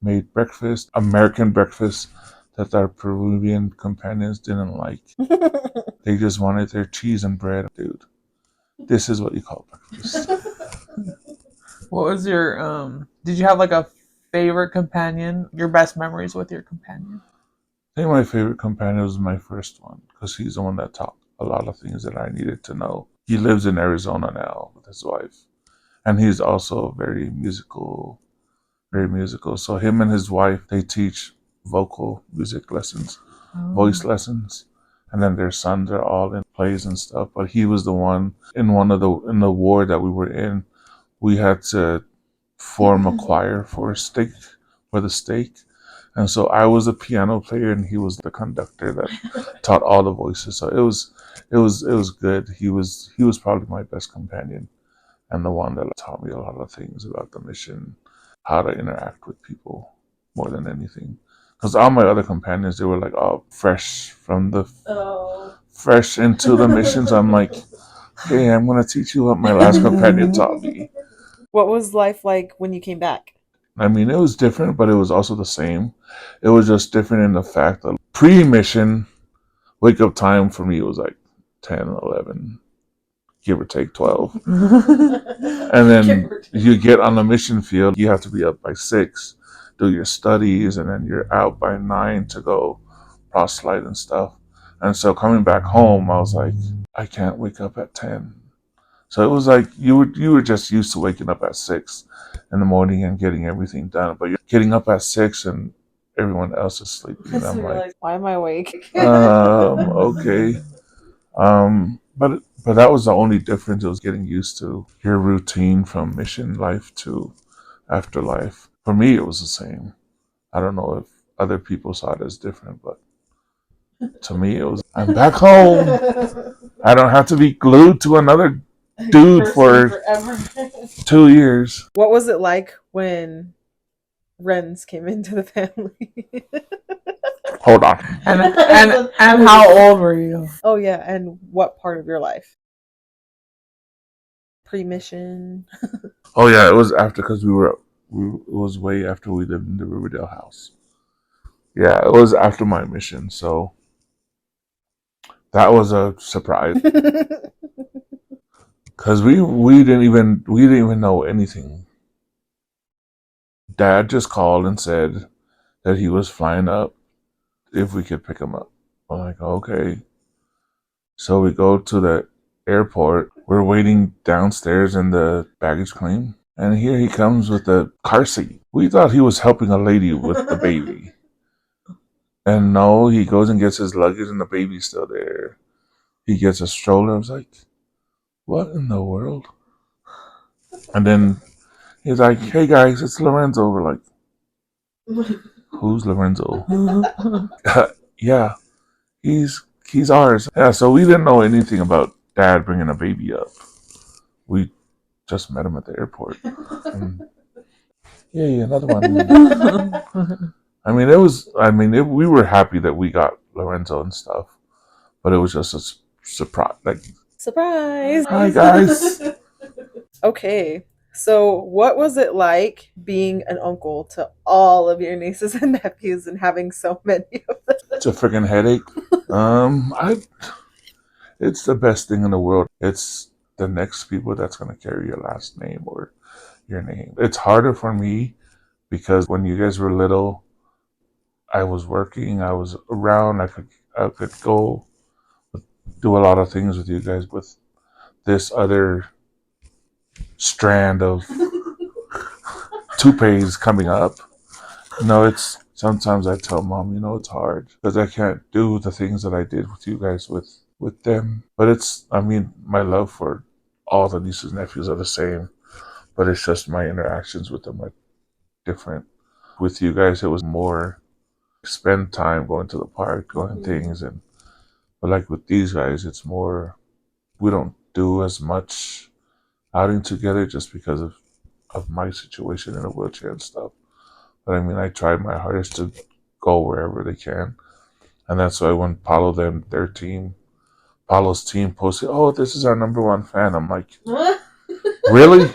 made breakfast, American breakfast that our Peruvian companions didn't like. They just wanted their cheese and bread. Dude, this is what you call breakfast. What was your did you have like a favorite companion? Your best memories with your companion? I think my favorite companion was my first one because he's the one that taught a lot of things that I needed to know. He lives in Arizona now with his wife, and he's also very musical, very musical. So him and his wife, they teach vocal music lessons voice lessons, and then their sons are all in plays and stuff. But he was the one in the ward that we were in. We had to form a choir for the stake, and so I was a piano player and he was the conductor that taught all the voices. So it was good. He was probably my best companion and the one that taught me a lot of things about the mission, how to interact with people more than anything. Because all my other companions, they were like all fresh into the missions. I'm like, hey, I'm gonna teach you what my last companion taught me. What was life like when you came back? I mean, it was different, but it was also the same. It was just different in the fact that pre-mission wake up time for me was like 10, 11, give or take 12. And then you get on the mission field, you have to be up by 6, do your studies, and then you're out by 9 to go proselyte and stuff. And so coming back home, I was like, I can't wake up at 10. So it was like you were just used to waking up at 6 in the morning and getting everything done, but you're getting up at 6 and everyone else is sleeping. And I'm like, why am I awake? Okay. But that was the only difference. It was getting used to your routine from mission life to afterlife. For me, it was the same. I don't know if other people saw it as different, but to me, it was, I'm back home. I don't have to be glued to another dude for 2 years. What was it like when Wrens came into the family? Hold on. And how old were you? Oh yeah, and what part of your life? Pre-mission. Oh yeah, it was after, because it was way after we lived in the Riverdale house. Yeah, it was after my mission, so that was a surprise because we didn't even know anything. Dad just called and said that he was flying up if we could pick him up. I'm like, okay. So we go to the airport. We're waiting downstairs in the baggage claim, and here he comes with a car seat. We thought he was helping a lady with the baby. And no, he goes and gets his luggage and the baby's still there. He gets a stroller. I was like, what in the world? And then he's like, hey guys, it's Lorenzo. We're like, who's Lorenzo? Yeah, he's ours. Yeah, so we didn't know anything about Dad bringing a baby up. We just met him at the airport. And, yeah, another one. We were happy that we got Lorenzo and stuff, but it was just a surprise. Like, Surprise! hi guys. Okay, so what was it like being an uncle to all of your nieces and nephews and having so many of them? It's a freaking headache. It's the best thing in the world. It's the next people that's gonna carry your last name or your name. It's harder for me because when you guys were little, I was working, I was around, I could go do a lot of things with you guys. With this other strand of Tupe's coming up, it's sometimes I tell Mom, it's hard because I can't do the things that I did with you guys with them. But my love for all the nieces and nephews are the same, but it's just my interactions with them are different. With you guys, it was more spend time going to the park, doing things, but like with these guys, it's more, we don't do as much outing together just because of my situation in a wheelchair and stuff. But I try my hardest to go wherever they can. And that's why when Paulo's team posted, oh, this is our number one fan. I'm like, really?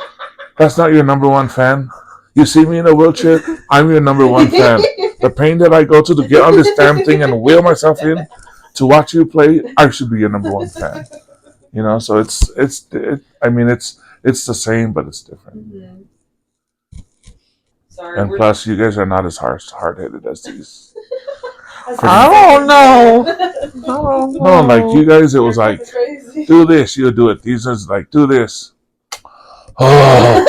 That's not your number one fan? You see me in a wheelchair? I'm your number one fan. The pain that I go to get on this damn thing and wheel myself in to watch you play, I should be your number one fan. So it's the same, but it's different. Mm-hmm. Sorry, and plus, you guys are not as hard-headed as these. I don't know. No, like you guys, it was like, do this, you do it. These is like, do this. Oh,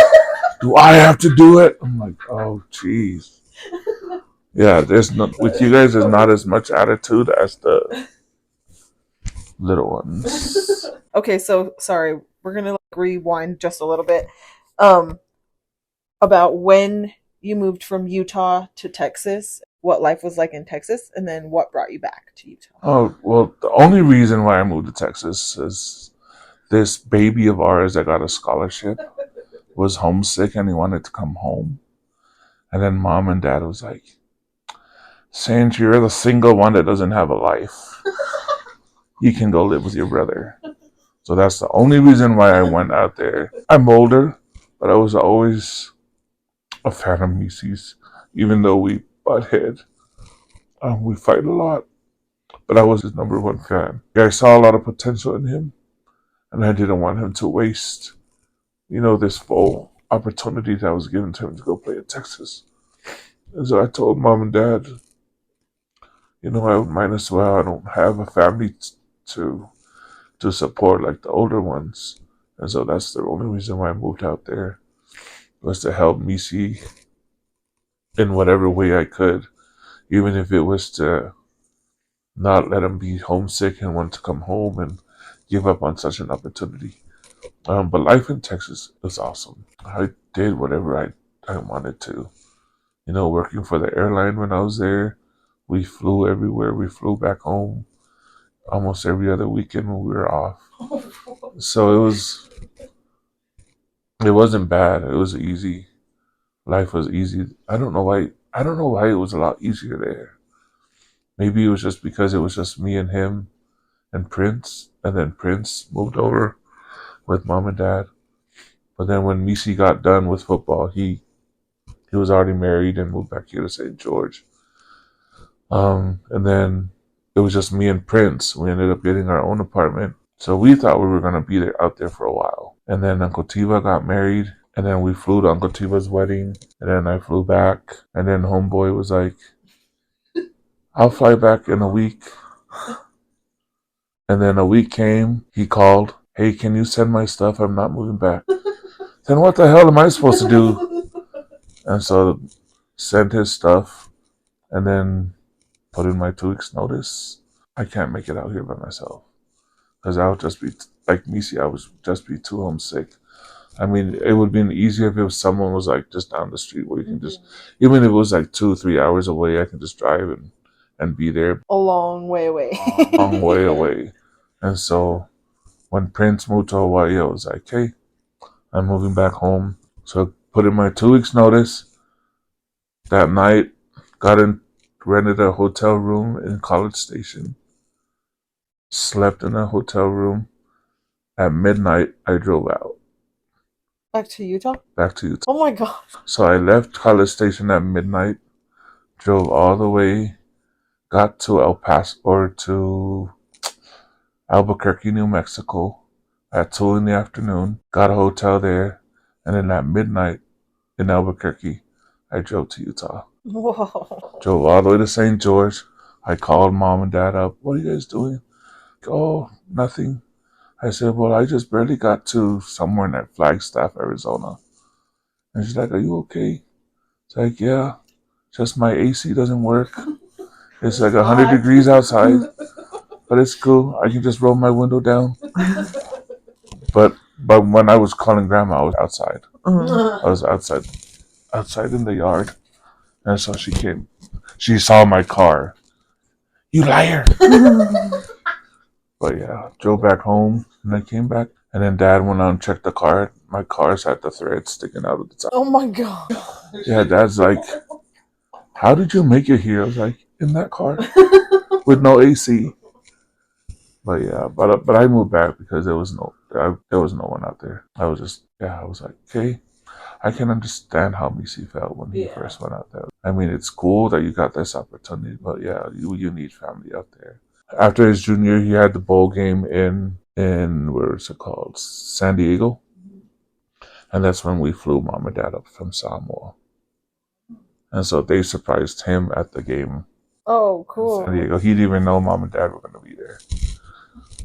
do I have to do it? I'm like, oh, jeez. Yeah, there's not with you guys. There's not as much attitude as the little ones. Okay, so sorry, we're gonna like rewind just a little bit. Um, about when you moved from Utah to Texas, what life was like in Texas, and then what brought you back to Utah. Oh well, the only reason why I moved to Texas is this baby of ours that got a scholarship was homesick and he wanted to come home. And then mom and dad was like, "Since you're the single one that doesn't have a life, you can go live with your brother." So that's the only reason why I went out there. I'm older, but I was always a fan of Macy's, even though we butt head. We fight a lot, but I was his number one fan. I saw a lot of potential in him, and I didn't want him to waste, this full opportunity that was given to him to go play in Texas. And so I told mom and dad, I might as well. I don't have a family to to support like the older ones, and so that's the only reason why I moved out there was to help Missy in whatever way I could, even if it was to not let him be homesick and want to come home and give up on such an opportunity. But life in Texas was awesome. I did whatever I wanted to. Working for the airline when I was there, we flew everywhere. We flew back home almost every other weekend when we were off. So it wasn't bad. It was easy. Life was easy. I don't know why. I don't know why it was a lot easier there. Maybe it was just because it was just me and him and Prince, and then Prince moved over with mom and dad. But then when Missy got done with football, he was already married and moved back here to St. George. And then it was just me and Prince. We ended up getting our own apartment. So we thought we were gonna be there out there for a while. And then Uncle Tiva got married, and then we flew to Uncle Tiva's wedding, and then I flew back, and then homeboy was like, "I'll fly back in a week." And then a week came, he called, "Hey, can you send my stuff? I'm not moving back." Then what the hell am I supposed to do? And so sent his stuff, and then put in my 2 weeks notice. I can't make it out here by myself. Because I would just be, like Missy, I would just be too homesick. I mean, it would have been easier if someone was like just down the street where you can just, even if it was like 2 or 3 hours away, I can just drive and be there. A long way away. Long way away. And so when Prince moved to Hawaii, I was like, hey, I'm moving back home. So put in my 2 weeks notice. That night, rented a hotel room in College Station. Slept in a hotel room. At midnight, I drove out. Back to Utah? Back to Utah. Oh my god. So I left College Station at midnight, drove all the way, got to El Paso or to Albuquerque, New Mexico at 2 in the afternoon, got a hotel there, and then at midnight in Albuquerque, I drove to Utah. Whoa. Drove all the way to St. George. I called mom and dad up. What are you guys doing? Oh, nothing. I said, well, I just barely got to somewhere in that Flagstaff, Arizona. And she's like, are you okay? It's like, yeah, just my AC doesn't work. It's like 100 degrees outside, but it's cool. I can just roll my window down. But when I was calling grandma, I was outside. I was outside in the yard. And so she came. She saw my car. You liar. But yeah, drove back home and I came back. And then dad went out and checked the car. My car's had the thread sticking out of the top. Oh my god. Yeah, dad's like, how did you make it here? I was like, in that car with no AC. But yeah, but I moved back because there was no one out there. I was like, okay, I can understand how Missy felt when he first went out there. I mean, it's cool that you got this opportunity, but yeah, you need family out there. After his junior, he had the bowl game in where is it called, San Diego, and that's when we flew mom and dad up from Samoa, and so they surprised him at the game. Oh, cool. In San Diego, he didn't even know mom and dad were going to be there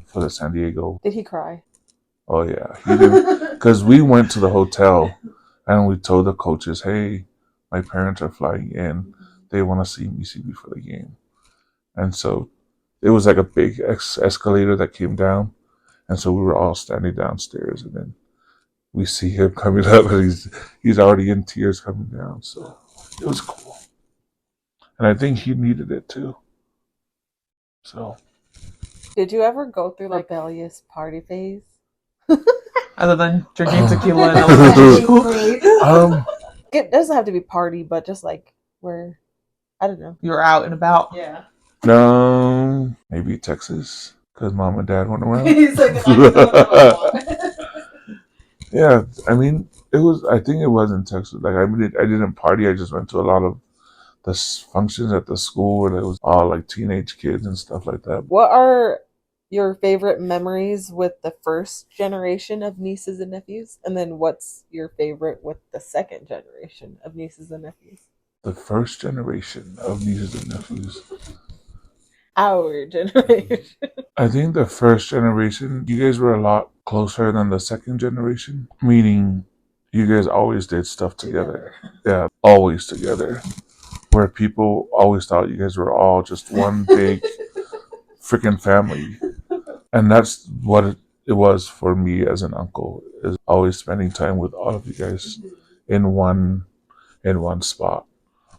for the San Diego. Did he cry? Oh yeah, he did, because we went to the hotel and we told the coaches, hey, my parents are flying in. they want to see me see before the game. And so it was like a big escalator that came down. And so we were all standing downstairs, and then we see him coming up, and he's already in tears coming down. So it was cool. And I think he needed it too. So. Did you ever go through like rebellious party phase? Other than drinking tequila in elementary school? It doesn't have to be party, but just like where, I don't know. You're out and about. Yeah. No, maybe Texas, because mom and dad went around. He's like, yeah, I mean, I think it was in Texas. Like, I didn't party. I just went to a lot of the functions at the school where it was all like teenage kids and stuff like that. What are your favorite memories with the first generation of nieces and nephews? And then what's your favorite with the second generation of nieces and nephews? The first generation of nieces and nephews. Our generation. I think the first generation, you guys were a lot closer than the second generation, meaning you guys always did stuff together. Yeah, always together. Where people always thought you guys were all just one big freaking family. And that's what it was for me as an uncle, is always spending time with all of you guys in one spot.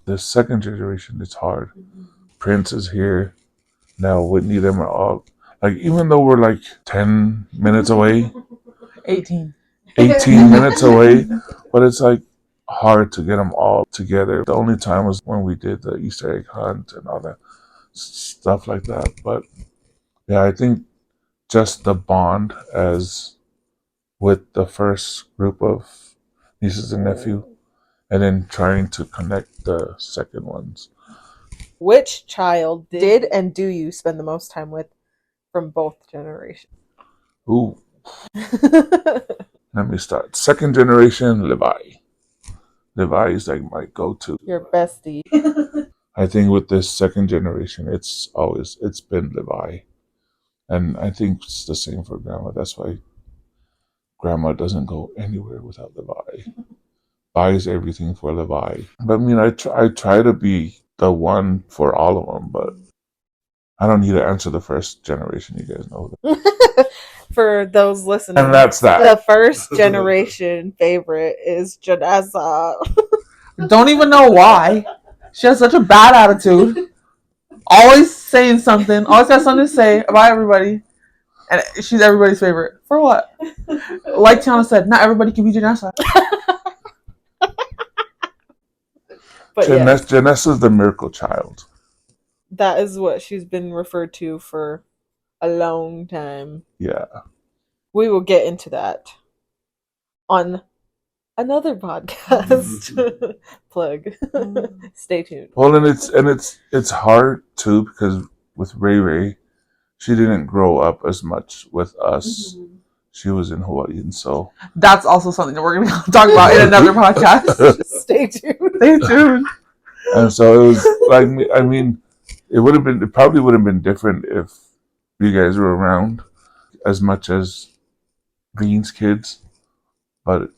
The second generation, it's hard. Prince is here. Now Whitney, them are all, like, even though we're like 10 minutes away. 18 minutes away. But it's like hard to get them all together. The only time was when we did the Easter egg hunt and all that stuff like that. But yeah, I think just the bond as with the first group of nieces and nephew, and then trying to connect the second ones. Which child did and do you spend the most time with from both generations? Ooh. Let me start. Second generation, Levi. Levi is like my go-to. Your bestie. I think with this second generation, it's been Levi. And I think it's the same for Grandma. That's why Grandma doesn't go anywhere without Levi. Buys everything for Levi. But I mean, I try to be the one for all of them, but I don't need to answer the first generation. You guys know that. For those listening, and that's that. The first generation favorite is Janessa. Don't even know why. She has such a bad attitude. Always saying something. Always got something to say about everybody. And she's everybody's favorite. For what? Like Tiana said, not everybody can be Janessa. But Janessa's the miracle child. That is what she's been referred to for a long time. Yeah. We will get into that on another podcast. Plug. Stay tuned. Well, and it's hard too, because with Ray, she didn't grow up as much with us. Mm-hmm. She was in Hawaii, and so that's also something that we're going to talk about in another podcast. Stay tuned. Stay tuned. And so it was like, I mean, it probably would have been different if you guys were around as much as Bean's kids, but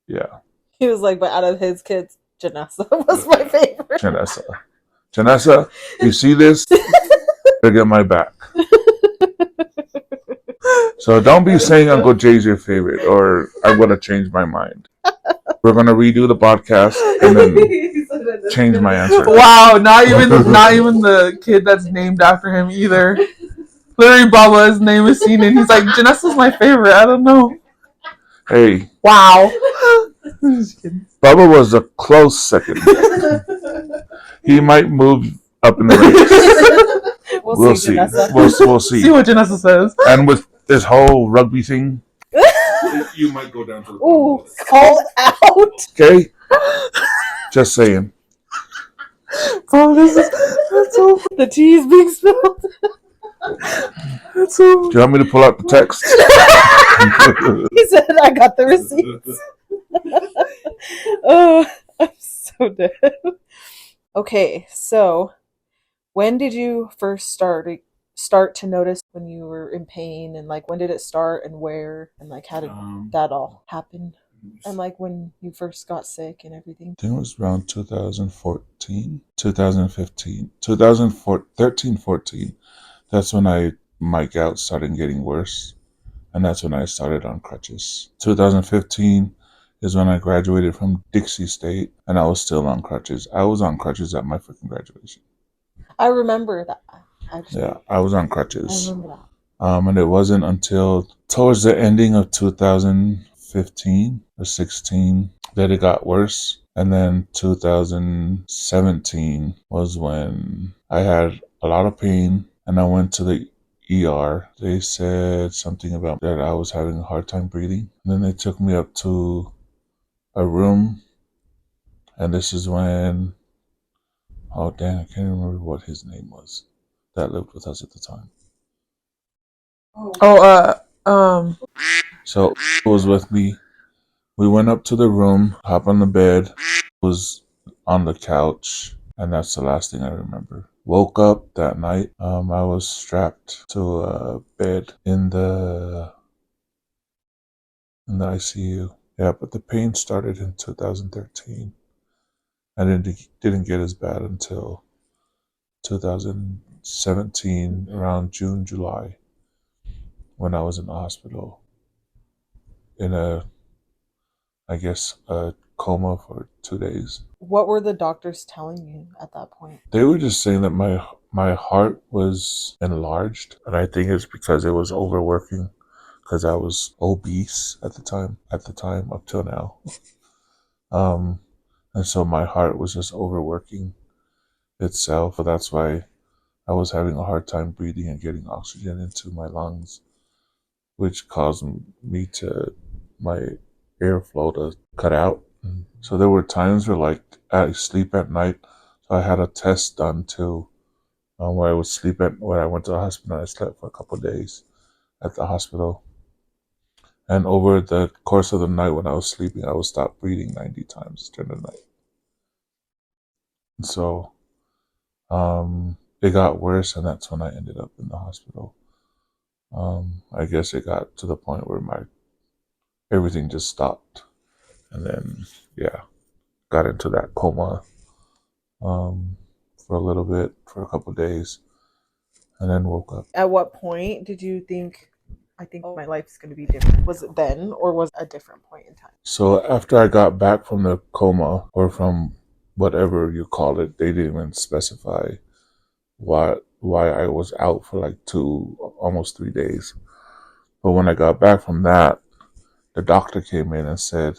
yeah. He was like, but out of his kids, Janessa was my favorite. Janessa, you see this? You'll get my back. So don't be saying Uncle Jay's your favorite, or I'm going to change my mind. We're going to redo the podcast and then change my answer. Wow, not even the kid that's named after him either. Literally, Baba's name is Sini, and he's like, Janessa's my favorite. I don't know. Hey. Wow. Bubba was a close second. He might move up in the race. We'll see. We'll see. See what Janessa says. And with this whole rugby thing, you might go down to the Ooh, called out. Okay? Just saying. Bro, that's so... The tea is being spilled. That's so... Do you want me to pull out the text? He said, I got the receipts. Oh, I'm so dead. Okay, so when did you first start to notice when you were in pain, and like when did it start and where, and like how did that all happen? And like when you first got sick and everything. I think it was around 2014, 2015, 2013, 14. That's when my gout started getting worse. And that's when I started on crutches. 2015 is when I graduated from Dixie State, and I was still on crutches. I was on crutches at my freaking graduation. I remember that. Actually, Yeah, I was on I crutches. remember that. And it wasn't until towards the ending of 2015 or 16 that it got worse. And then 2017 was when I had a lot of pain and I went to the ER. They said something about that I was having a hard time breathing. And then they took me up to a room. And this is when, oh dang, I can't remember what his name was that lived with us at the time. So it was with me. We went up to the room, hop on the bed, was on the couch, and that's the last thing I remember. Woke up that night. I was strapped to a bed in the ICU. Yeah, but the pain started in 2013, and it didn't get as bad until 2017, around June, July, when I was in the hospital in I guess, a coma for 2 days. What were the doctors telling you at that point? They were just saying that my heart was enlarged, and I think it's because it was overworking, because I was obese at the time. Up till now, um, and so my heart was just overworking itself. So that's why I was having a hard time breathing and getting oxygen into my lungs, which caused me to my airflow to cut out. So there were times where like I sleep at night. So I had a test done too, where I would sleep when I went to the hospital. I slept for a couple of days at the hospital, and over the course of the night when I was sleeping, I would stop breathing 90 times during the night. And so it got worse, and that's when I ended up in the hospital. I guess it got to the point where my everything just stopped, and then yeah, got into that coma for a little bit, for a couple of days, and then woke up. At what point did you think, I think my life's going to be different? Was it then, or was it a different point in time? So after I got back from the coma, or from whatever you call it, they didn't even specify why I was out for like almost 3 days. But when I got back from that, the doctor came in and said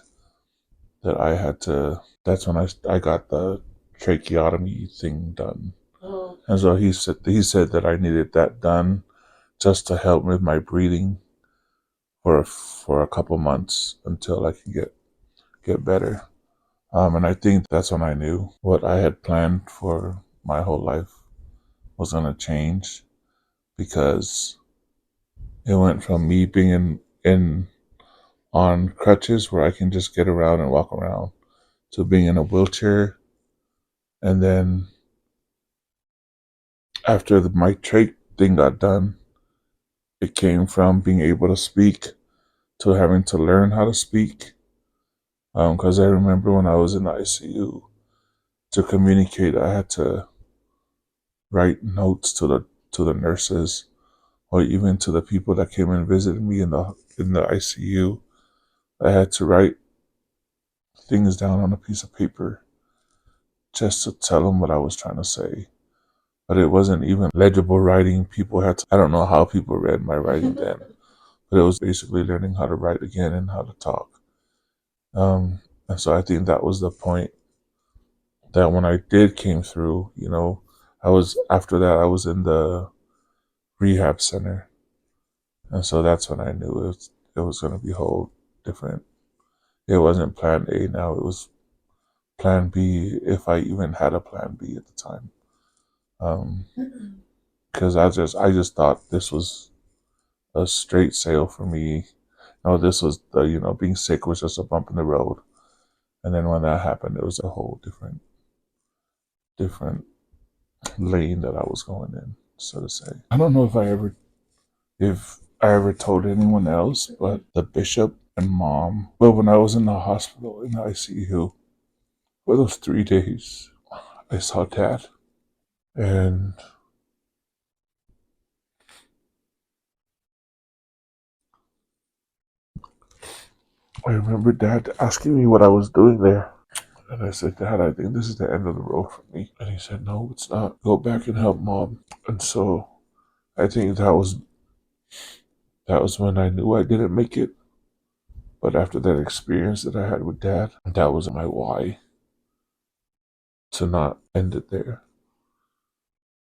that I had to. That's when I got the tracheotomy thing done. Oh. And so he said that I needed that done just to help with my breathing for a couple months until I can get better. And I think that's when I knew what I had planned for my whole life was going to change, because it went from me being in on crutches where I can just get around and walk around to being in a wheelchair. And then after my trach thing got done, it came from being able to speak to having to learn how to speak. Because I remember when I was in the ICU, to communicate, I had to write notes to the nurses, or even to the people that came and visited me in the ICU. I had to write things down on a piece of paper just to tell them what I was trying to say. But it wasn't even legible writing. I don't know how people read my writing then, but it was basically learning how to write again and how to talk. And so I think that was the point, that when I did came through, after that, I was in the rehab center. And so that's when I knew it was going to be whole different. It wasn't plan A now, it was plan B, if I even had a plan B at the time. Because I just thought this was a straight sail for me. This was being sick was just a bump in the road. And then when that happened, it was a whole different lane that I was going in, so to say. I don't know if I ever told anyone else, but the bishop and mom. But when I was in the hospital in the ICU for those 3 days, I saw dad. And I remember dad asking me what I was doing there. And I said, Dad, I think this is the end of the road for me. And he said, No, it's not. Go back and help mom. And so I think that was when I knew I didn't make it. But after that experience that I had with dad, that was my why to not end it there.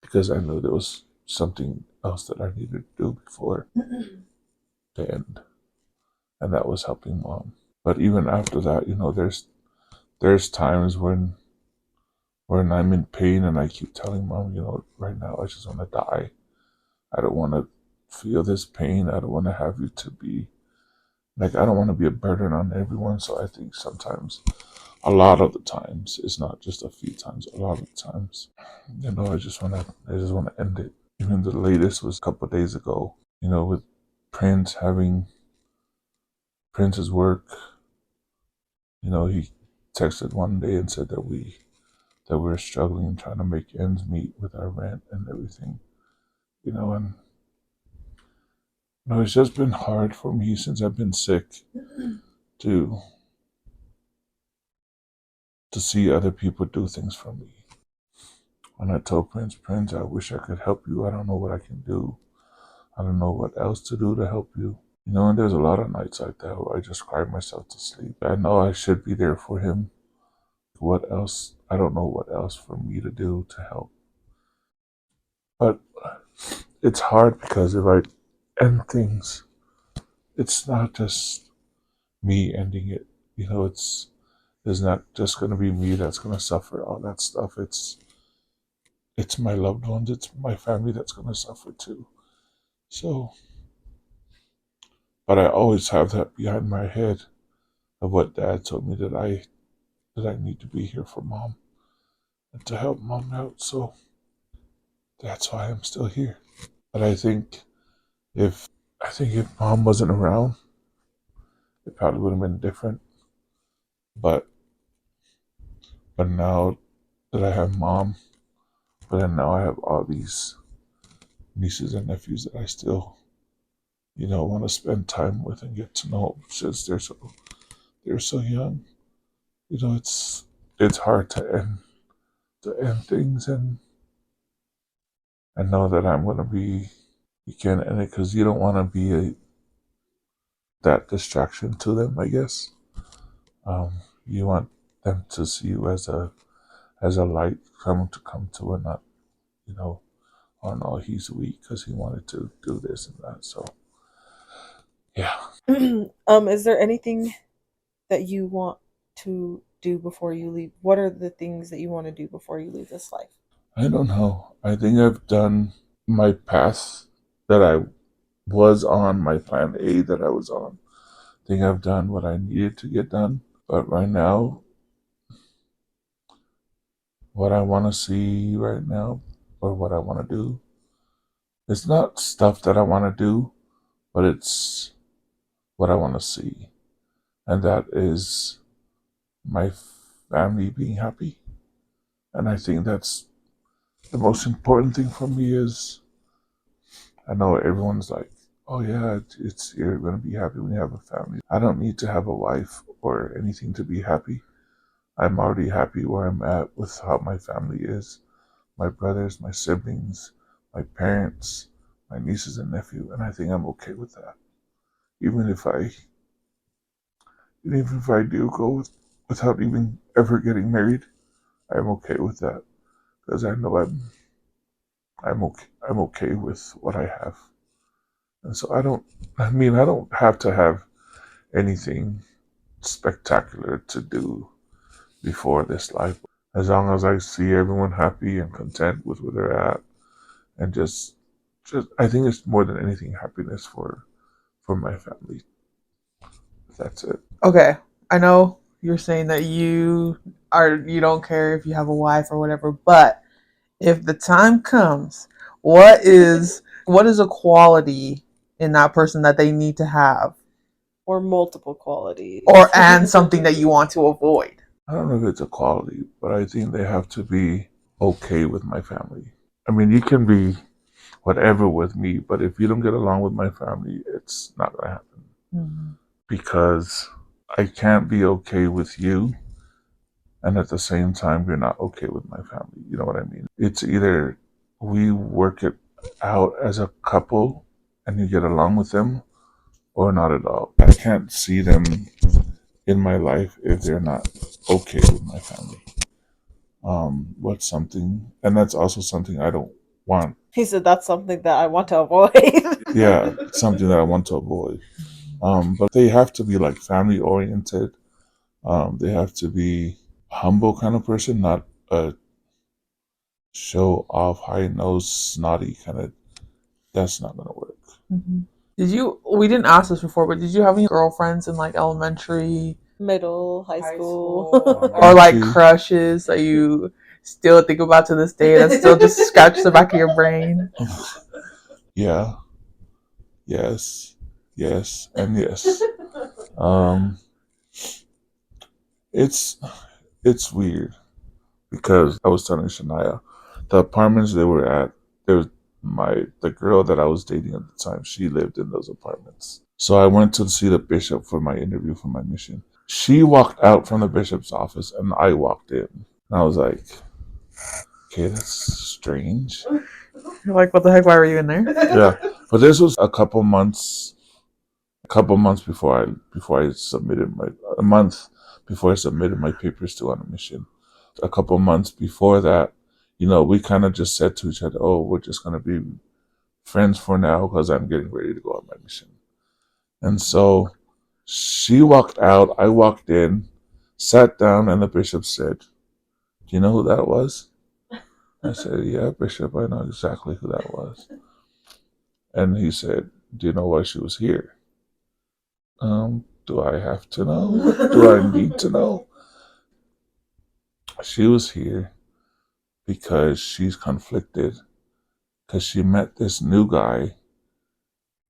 Because I knew there was something else that I needed to do before the end. And that was helping mom. But even after that, there's times when I'm in pain and I keep telling mom, right now I just want to die. I don't want to feel this pain. I don't want to have you to be like, I don't want to be a burden on everyone. So I think sometimes, a lot of the times, it's not just a few times, a lot of the times, I just want to end it. Even the latest was a couple of days ago, with Prince having Prince's work. He texted one day and said that we were struggling trying to make ends meet with our rent and everything. And it's just been hard for me since I've been sick to see other people do things for me. And I told Prince, I wish I could help you. I don't know what I can do. I don't know what else to do to help you. And there's a lot of nights like that where I just cry myself to sleep. I know I should be there for him. What else? I don't know what else for me to do to help. But it's hard because if I end things, it's not just me ending it. It's not just going to be me that's going to suffer all that stuff. It's my loved ones. It's my family that's going to suffer too. So, but I always have that behind my head of what Dad told me that I need to be here for Mom and to help Mom out. So that's why I'm still here. But if if Mom wasn't around, it probably would have been different. But now that I have Mom, but then now I have all these nieces and nephews that I still, want to spend time with and get to know since they're so young. It's hard to end things and know that I'm gonna be. You can't end it because you don't want to be that distraction to them. I guess you want them to see you as a light come to, and not you know oh no, he's weak because he wanted to do this and that. So yeah. Is there anything that you want to do before you leave? What are the things that you want to do before you leave this life? I don't know. I think I've done my path that I was on, my plan A that I was on. I think I've done what I needed to get done. But right now, what I want to see right now, or what I want to do, it's not stuff that I want to do, but it's what I want to see. And that is my family being happy. And I think that's the most important thing for me is I know everyone's like, oh yeah, you're gonna be happy when you have a family. I don't need to have a wife or anything to be happy. I'm already happy where I'm at with how my family is. My brothers, my siblings, my parents, my nieces and nephew, and I think I'm okay with that. Even if I even if I do go without even ever getting married, I'm okay with that because I know I'm okay with what I have. And so I don't have to have anything spectacular to do before this life. As long as I see everyone happy and content with where they're at, and just I think it's more than anything happiness for my family. That's it. Okay, I know you're saying that you don't care if you have a wife or whatever, but if the time comes, what is a quality in that person that they need to have Or multiple qualities. and something that you want to avoid? I don't know if it's a quality, but I think they have to be okay with my family. I mean, you can be whatever with me, but if you don't get along with my family, it's not going to happen. Mm-hmm. Because I can't be okay with you, and at the same time, you're not okay with my family. You know what I mean? It's either we work it out as a couple and you get along with them, or not at all. I can't see them in my life if they're not okay with my family. What's something, and that's also something I don't want. He said that's something that I want to avoid. Yeah, something that I want to avoid. But they have to be like family oriented. They have to be humble kind of person, not a show off, high nose, snotty kind of. That's not gonna work. Mm-hmm. We didn't ask this before, but did you have any girlfriends in like elementary, Middle, high school. or like crushes that you still think about to this day that still just scratch the back of your brain? Yeah. Yes. Yes. And yes. Um, it's weird because I was telling Shania, the apartments they were at, there was the girl that I was dating at the time, she lived in those apartments. So I went to see the bishop for my interview for my mission. She walked out from the bishop's office and I walked in. And I was like, okay, that's strange. You're like, what the heck? Why were you in there? Yeah. But this was a couple months before I submitted a month before I submitted my papers to on a mission. A couple months before that, we kind of just said to each other, "Oh, we're just gonna be friends for now because I'm getting ready to go on my mission." And so she walked out, I walked in, sat down, and the bishop said, "Do you know who that was?" I said, "Yeah, Bishop, I know exactly who that was." And he said, "Do you know why she was here?" Do I have to know? Do I need to know? She was here because she's conflicted because she met this new guy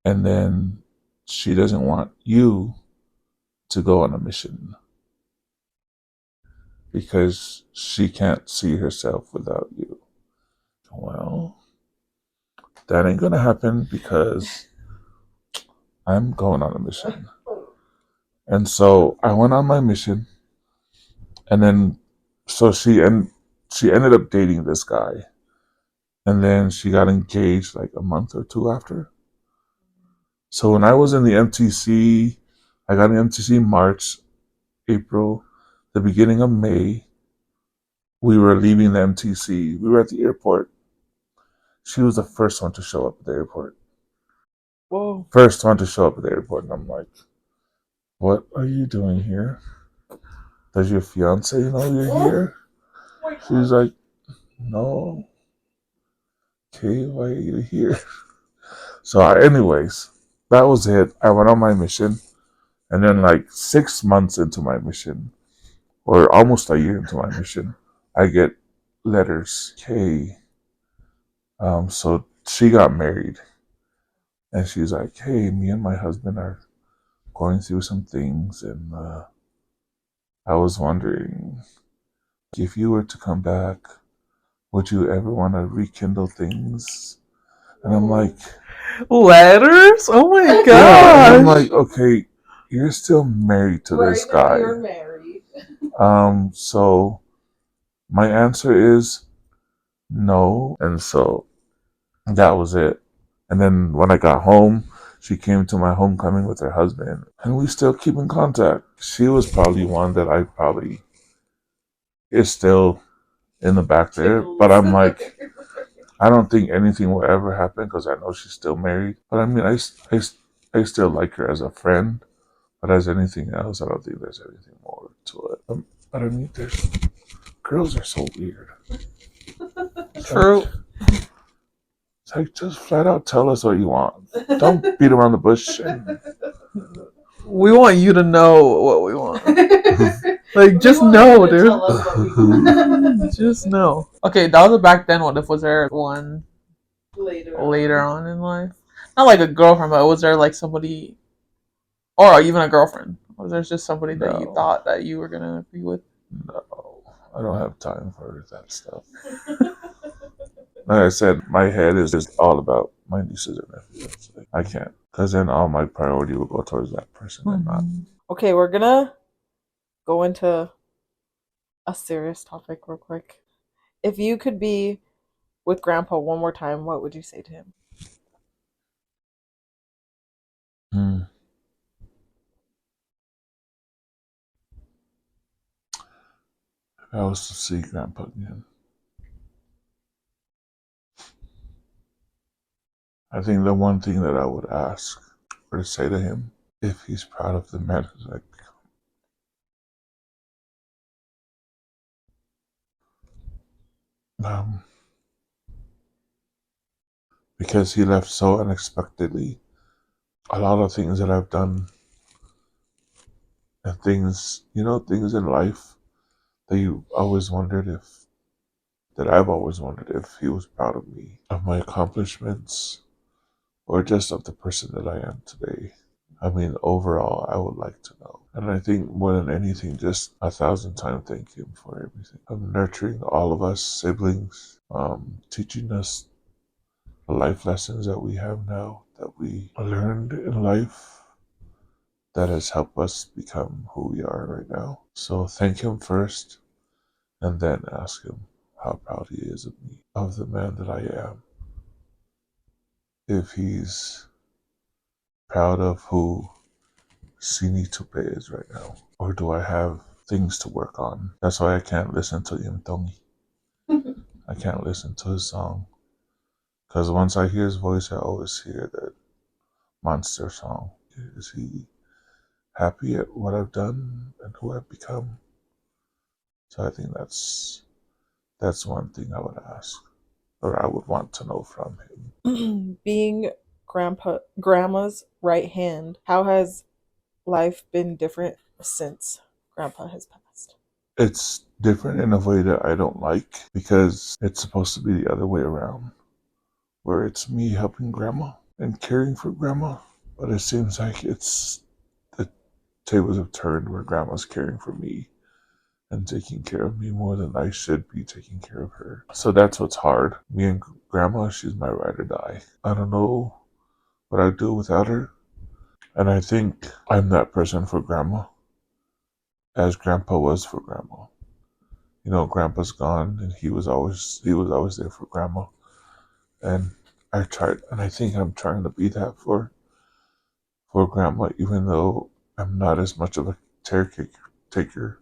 and then she doesn't want you to go on a mission because she can't see herself without you. Well, that ain't gonna happen because I'm going on a mission. And so I went on my mission, and then so she ended up dating this guy, and then she got engaged like a month or two after. So when I was in the MTC, I got in MTC March, April, the beginning of May. We were leaving the MTC. We were at the airport. She was the first one to show up at the airport. Whoa. First one to show up at the airport. And I'm like, what are you doing here? Does your fiance know you're here? She's like, no. Okay, why are you here? So anyways, that was it. I went on my mission. And then like 6 months into my mission, or almost a year into my mission, I get letters. Hey, so she got married. And she's like, hey, me and my husband are going through some things. And I was wondering, if you were to come back, would you ever want to rekindle things? And I'm like, letters? Oh my yeah. god! And I'm like, okay, you're still married to this guy. You're married. So my answer is no. And so that was it. And then when I got home, she came to my homecoming with her husband, and we still keep in contact. She was probably one that I probably is still in the back there, but I'm like, I don't think anything will ever happen because I know she's still married. But I mean, I still like her as a friend, but as anything else, I don't think there's anything more to it. But I mean, girls are so weird. True. It's like, just flat out tell us what you want. Don't beat around the bush. We want you to know what we want. Like, just know, dude. Just know. Okay, that was back then. What if was there one later on in life? Not like a girlfriend, but was there like somebody or even a girlfriend? Was there just somebody that you No. thought that you were gonna be with? No, I don't have time for that stuff. Like I said, my head is just all about my nieces and nephews. Like, I can't, because then all my priority will go towards that person and not. Okay, we're gonna go into a serious topic real quick. If you could be with Grandpa one more time, what would you say to him? Hmm. If I was to see Grandpa again, I think the one thing that I would ask or say to him, if he's proud of the man who's like, um, because he left so unexpectedly. A lot of things that I've done and things, things in life that you always wondered if, that I've always wondered if he was proud of me, of my accomplishments, or just of the person that I am today. I mean, overall, I would like to know. And I think more than anything, just 1,000 times thank him for everything. Nurturing all of us siblings, teaching us the life lessons that we have now, that we learned in life, that has helped us become who we are right now. So thank him first, and then ask him how proud he is of me, of the man that I am. If he's proud of who Sini Tupe is right now, or do I have things to work on? That's why I can't listen to Imtongi. I can't listen to his song, because once I hear his voice, I always hear that monster song. Is he happy at what I've done and who I've become? So I think that's one thing I would ask, or I would want to know from him. Being grandma's right hand, how has life been different since Grandpa has passed? It's different in a way that I don't like, because it's supposed to be the other way around, where it's me helping Grandma and caring for Grandma. But it seems like the tables have turned, where Grandma's caring for me and taking care of me more than I should be taking care of her. So that's what's hard. Me and Grandma, she's my ride or die. I don't know what I'd do without her. And I think I'm that person for Grandma, as Grandpa was for Grandma. Grandpa's gone, and he was always there for Grandma. And I tried, and I think I'm trying to be that for Grandma, even though I'm not as much of a caretaker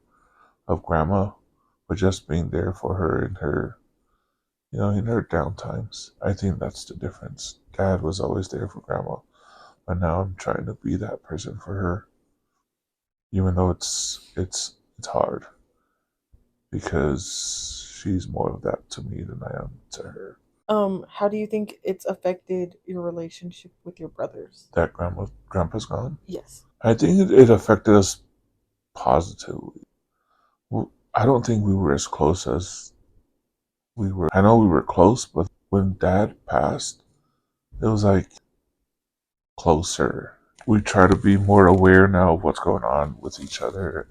of Grandma, but just being there for her in her, in her down times. I think that's the difference. Dad was always there for Grandma, but now I'm trying to be that person for her, even though it's hard, because she's more of that to me than I am to her. How do you think it's affected your relationship with your brothers? That Grandpa's gone. Yes. I think it affected us positively. Well, I don't think we were as close as we were. I know we were close, but when Dad passed, it was like closer. We try to be more aware now of what's going on with each other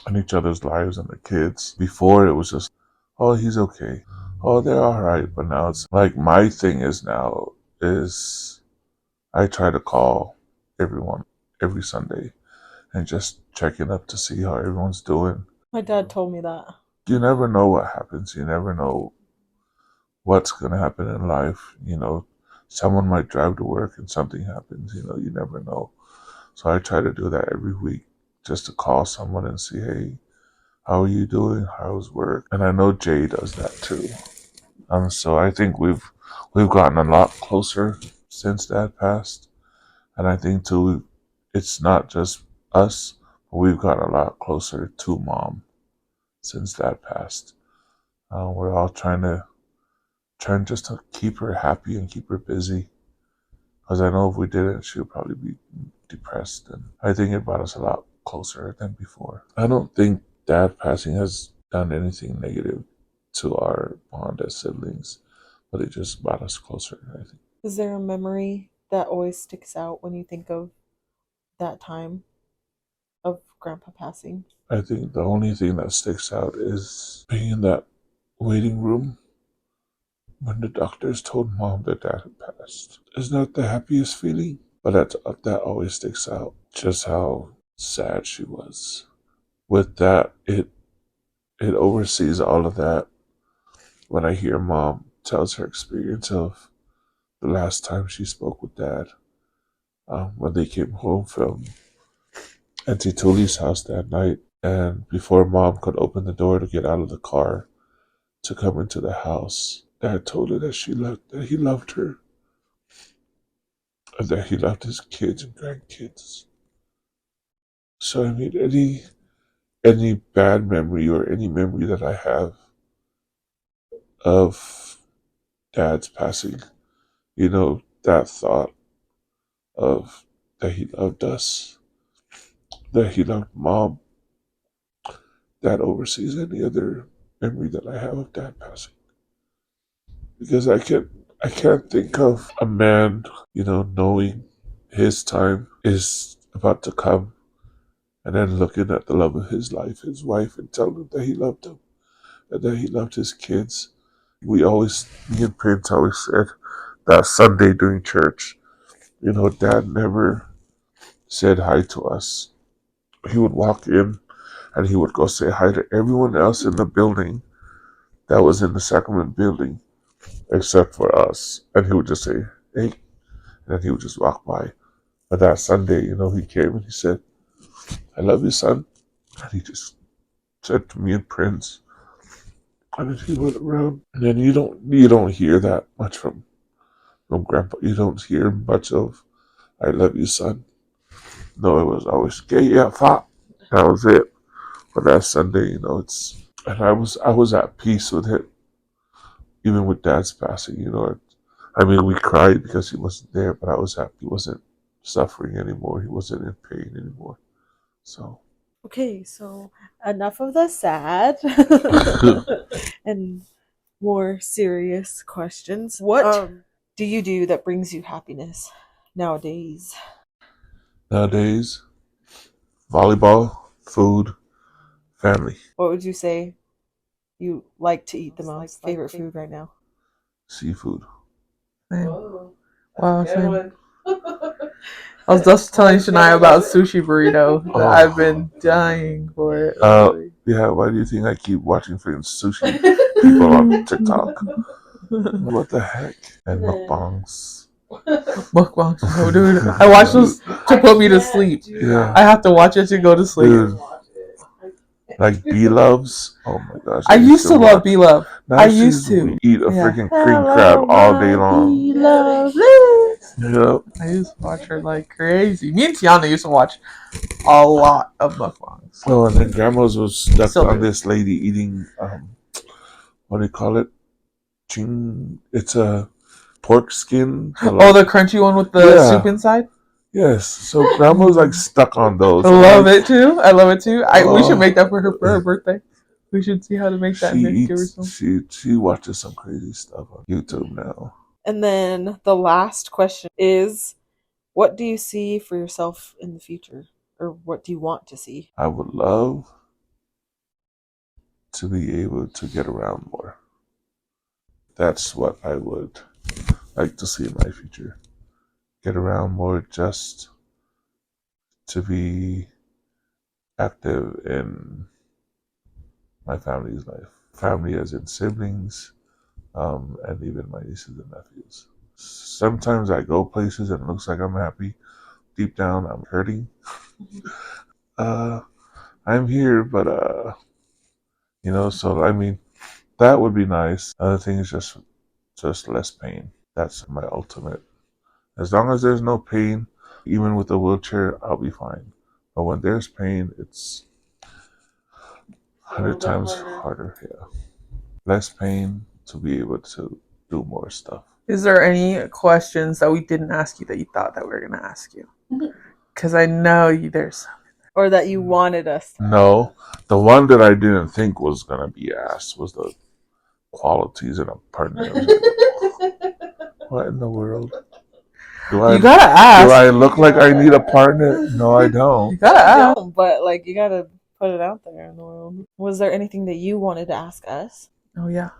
and each other's lives and the kids. Before, it was just, oh, he's okay. Oh, they're all right. But now it's like, my thing is now is I try to call everyone every Sunday and just checking up to see how everyone's doing. My dad told me that. You never know what happens. You never know what's going to happen in life. Someone might drive to work and something happens. You never know. So I try to do that every week, just to call someone and see, hey, how are you doing? How's work? And I know Jay does that too. So I think we've gotten a lot closer since Dad passed, and I think too, it's not just us, but we've gotten a lot closer to Mom since Dad passed. We're all trying just to keep her happy and keep her busy, because I know if we didn't, she would probably be depressed. And I think it brought us a lot closer than before. I don't think Dad passing has done anything negative to our bond as siblings, but it just brought us closer, I think. Is there a memory that always sticks out when you think of that time of Grandpa passing? I think the only thing that sticks out is being in that waiting room when the doctors told Mom that Dad had passed. It's not the happiest feeling, but that always sticks out. Just how sad she was. With that, it oversees all of that. When I hear Mom tells her experience of the last time she spoke with Dad, when they came home from Auntie Tuli's house that night, and before Mom could open the door to get out of the car to come into the house, Dad told her that he loved her, and that he loved his kids and grandkids. So I mean, any bad memory or any memory that I have of Dad's passing, that thought of that he loved us, that he loved Mom, that oversees any other memory that I have of Dad passing. Because I can't think of a man, knowing his time is about to come and then looking at the love of his life, his wife, and telling him that he loved him and that he loved his kids. Me and Prince always said that Sunday during church, Dad never said hi to us. He would walk in and he would go say hi to everyone else in the building that was in the sacrament building except for us. And he would just say, hey, and then he would just walk by. But that Sunday, he came and he said, I love you, son. And he just said to me and Prince. And then he went around. And then you don't hear that much from Grandpa. You don't hear much of I love you, son. No, it was always gay, yeah, fop. That was it. But that Sunday, and I was at peace with him, even with Dad's passing. I mean, we cried because he wasn't there, but I was happy he wasn't suffering anymore. He wasn't in pain anymore. So. Okay, so enough of the sad and more serious questions. What do you do that brings you happiness nowadays? Nowadays, volleyball, food, family, What would you say you like to eat the most? Favorite food right now? seafood. Same. Wow, same. I was just telling Shania about sushi burrito. Oh. I've been dying for it. Yeah, why do you think I keep watching freaking sushi people on TikTok? What the heck? And mukbangs. Mukbangs. Oh, dude. I watch those to put me to sleep. Yeah. I have to watch it to go to sleep. Dude. Like B-Loves. Oh my gosh. I used to love B-Love. I used to eat a freaking cream crab all day long. B-Love. Yep. I used to watch her like crazy. Me and Tiana used to watch a lot of mukbangs. Oh, and then Grandma's was stuck on this lady eating, what do you call it? It's a pork skin. The crunchy one with the soup inside? Yes. So Grandma's like stuck on those. I love it too. We should make that for her birthday. We should see how to make that and give her some. She watches some crazy stuff on YouTube now. And then the last question is, what do you see for yourself in the future? Or what do you want to see? I would love to be able to get around more. That's what I would like to see in my future. Get around more, just to be active in my family's life. Family as in siblings, and even my nieces and nephews. Sometimes I go places and it looks like I'm happy. Deep down, I'm hurting. I'm here, but so I mean, that would be nice. Other thing is just less pain. That's my ultimate. As long as there's no pain, even with a wheelchair, I'll be fine. But when there's pain, it's 100 times harder. Yeah, less pain to be able to do more stuff. Is there any questions that we didn't ask you that you thought that we were going to ask you? Because I know there's or that you wanted us to. No, the one that I didn't think was going to be asked was the qualities in a partner. What in the world? Do I You gotta do ask. I look like I need a partner? No, I don't. You gotta I ask. don't, but like you gotta put it out there in the world. Was there anything that you wanted to ask us? Oh yeah.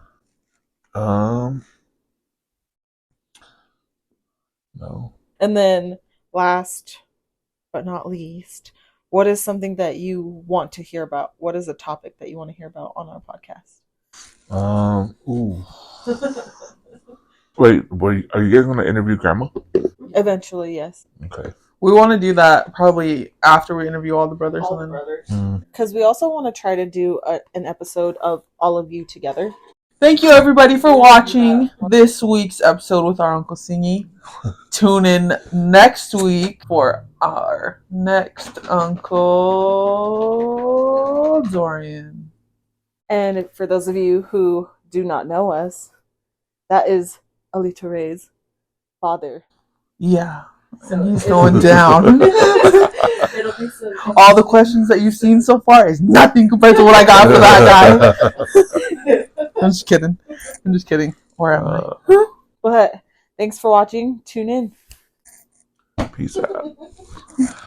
No. And then last but not least, what is something that you want to hear about? What is a topic that you want to hear about on our podcast? Ooh. Wait, are you guys gonna interview Grandma? Eventually, yes. Okay. We want to do that probably after we interview all the brothers. And then... Because we also want to try to do an episode of all of you together. Thank you everybody for watching this week's episode with our Uncle Sini. Tune in next week for our next Uncle Dorian. And for those of you who do not know us, that is Alita Ray's father. Yeah. And he's going down. It'll be so All the questions that you've seen so far is nothing compared to what I got for that guy. I'm just kidding. Or am I? But thanks for watching. Tune in. Peace out.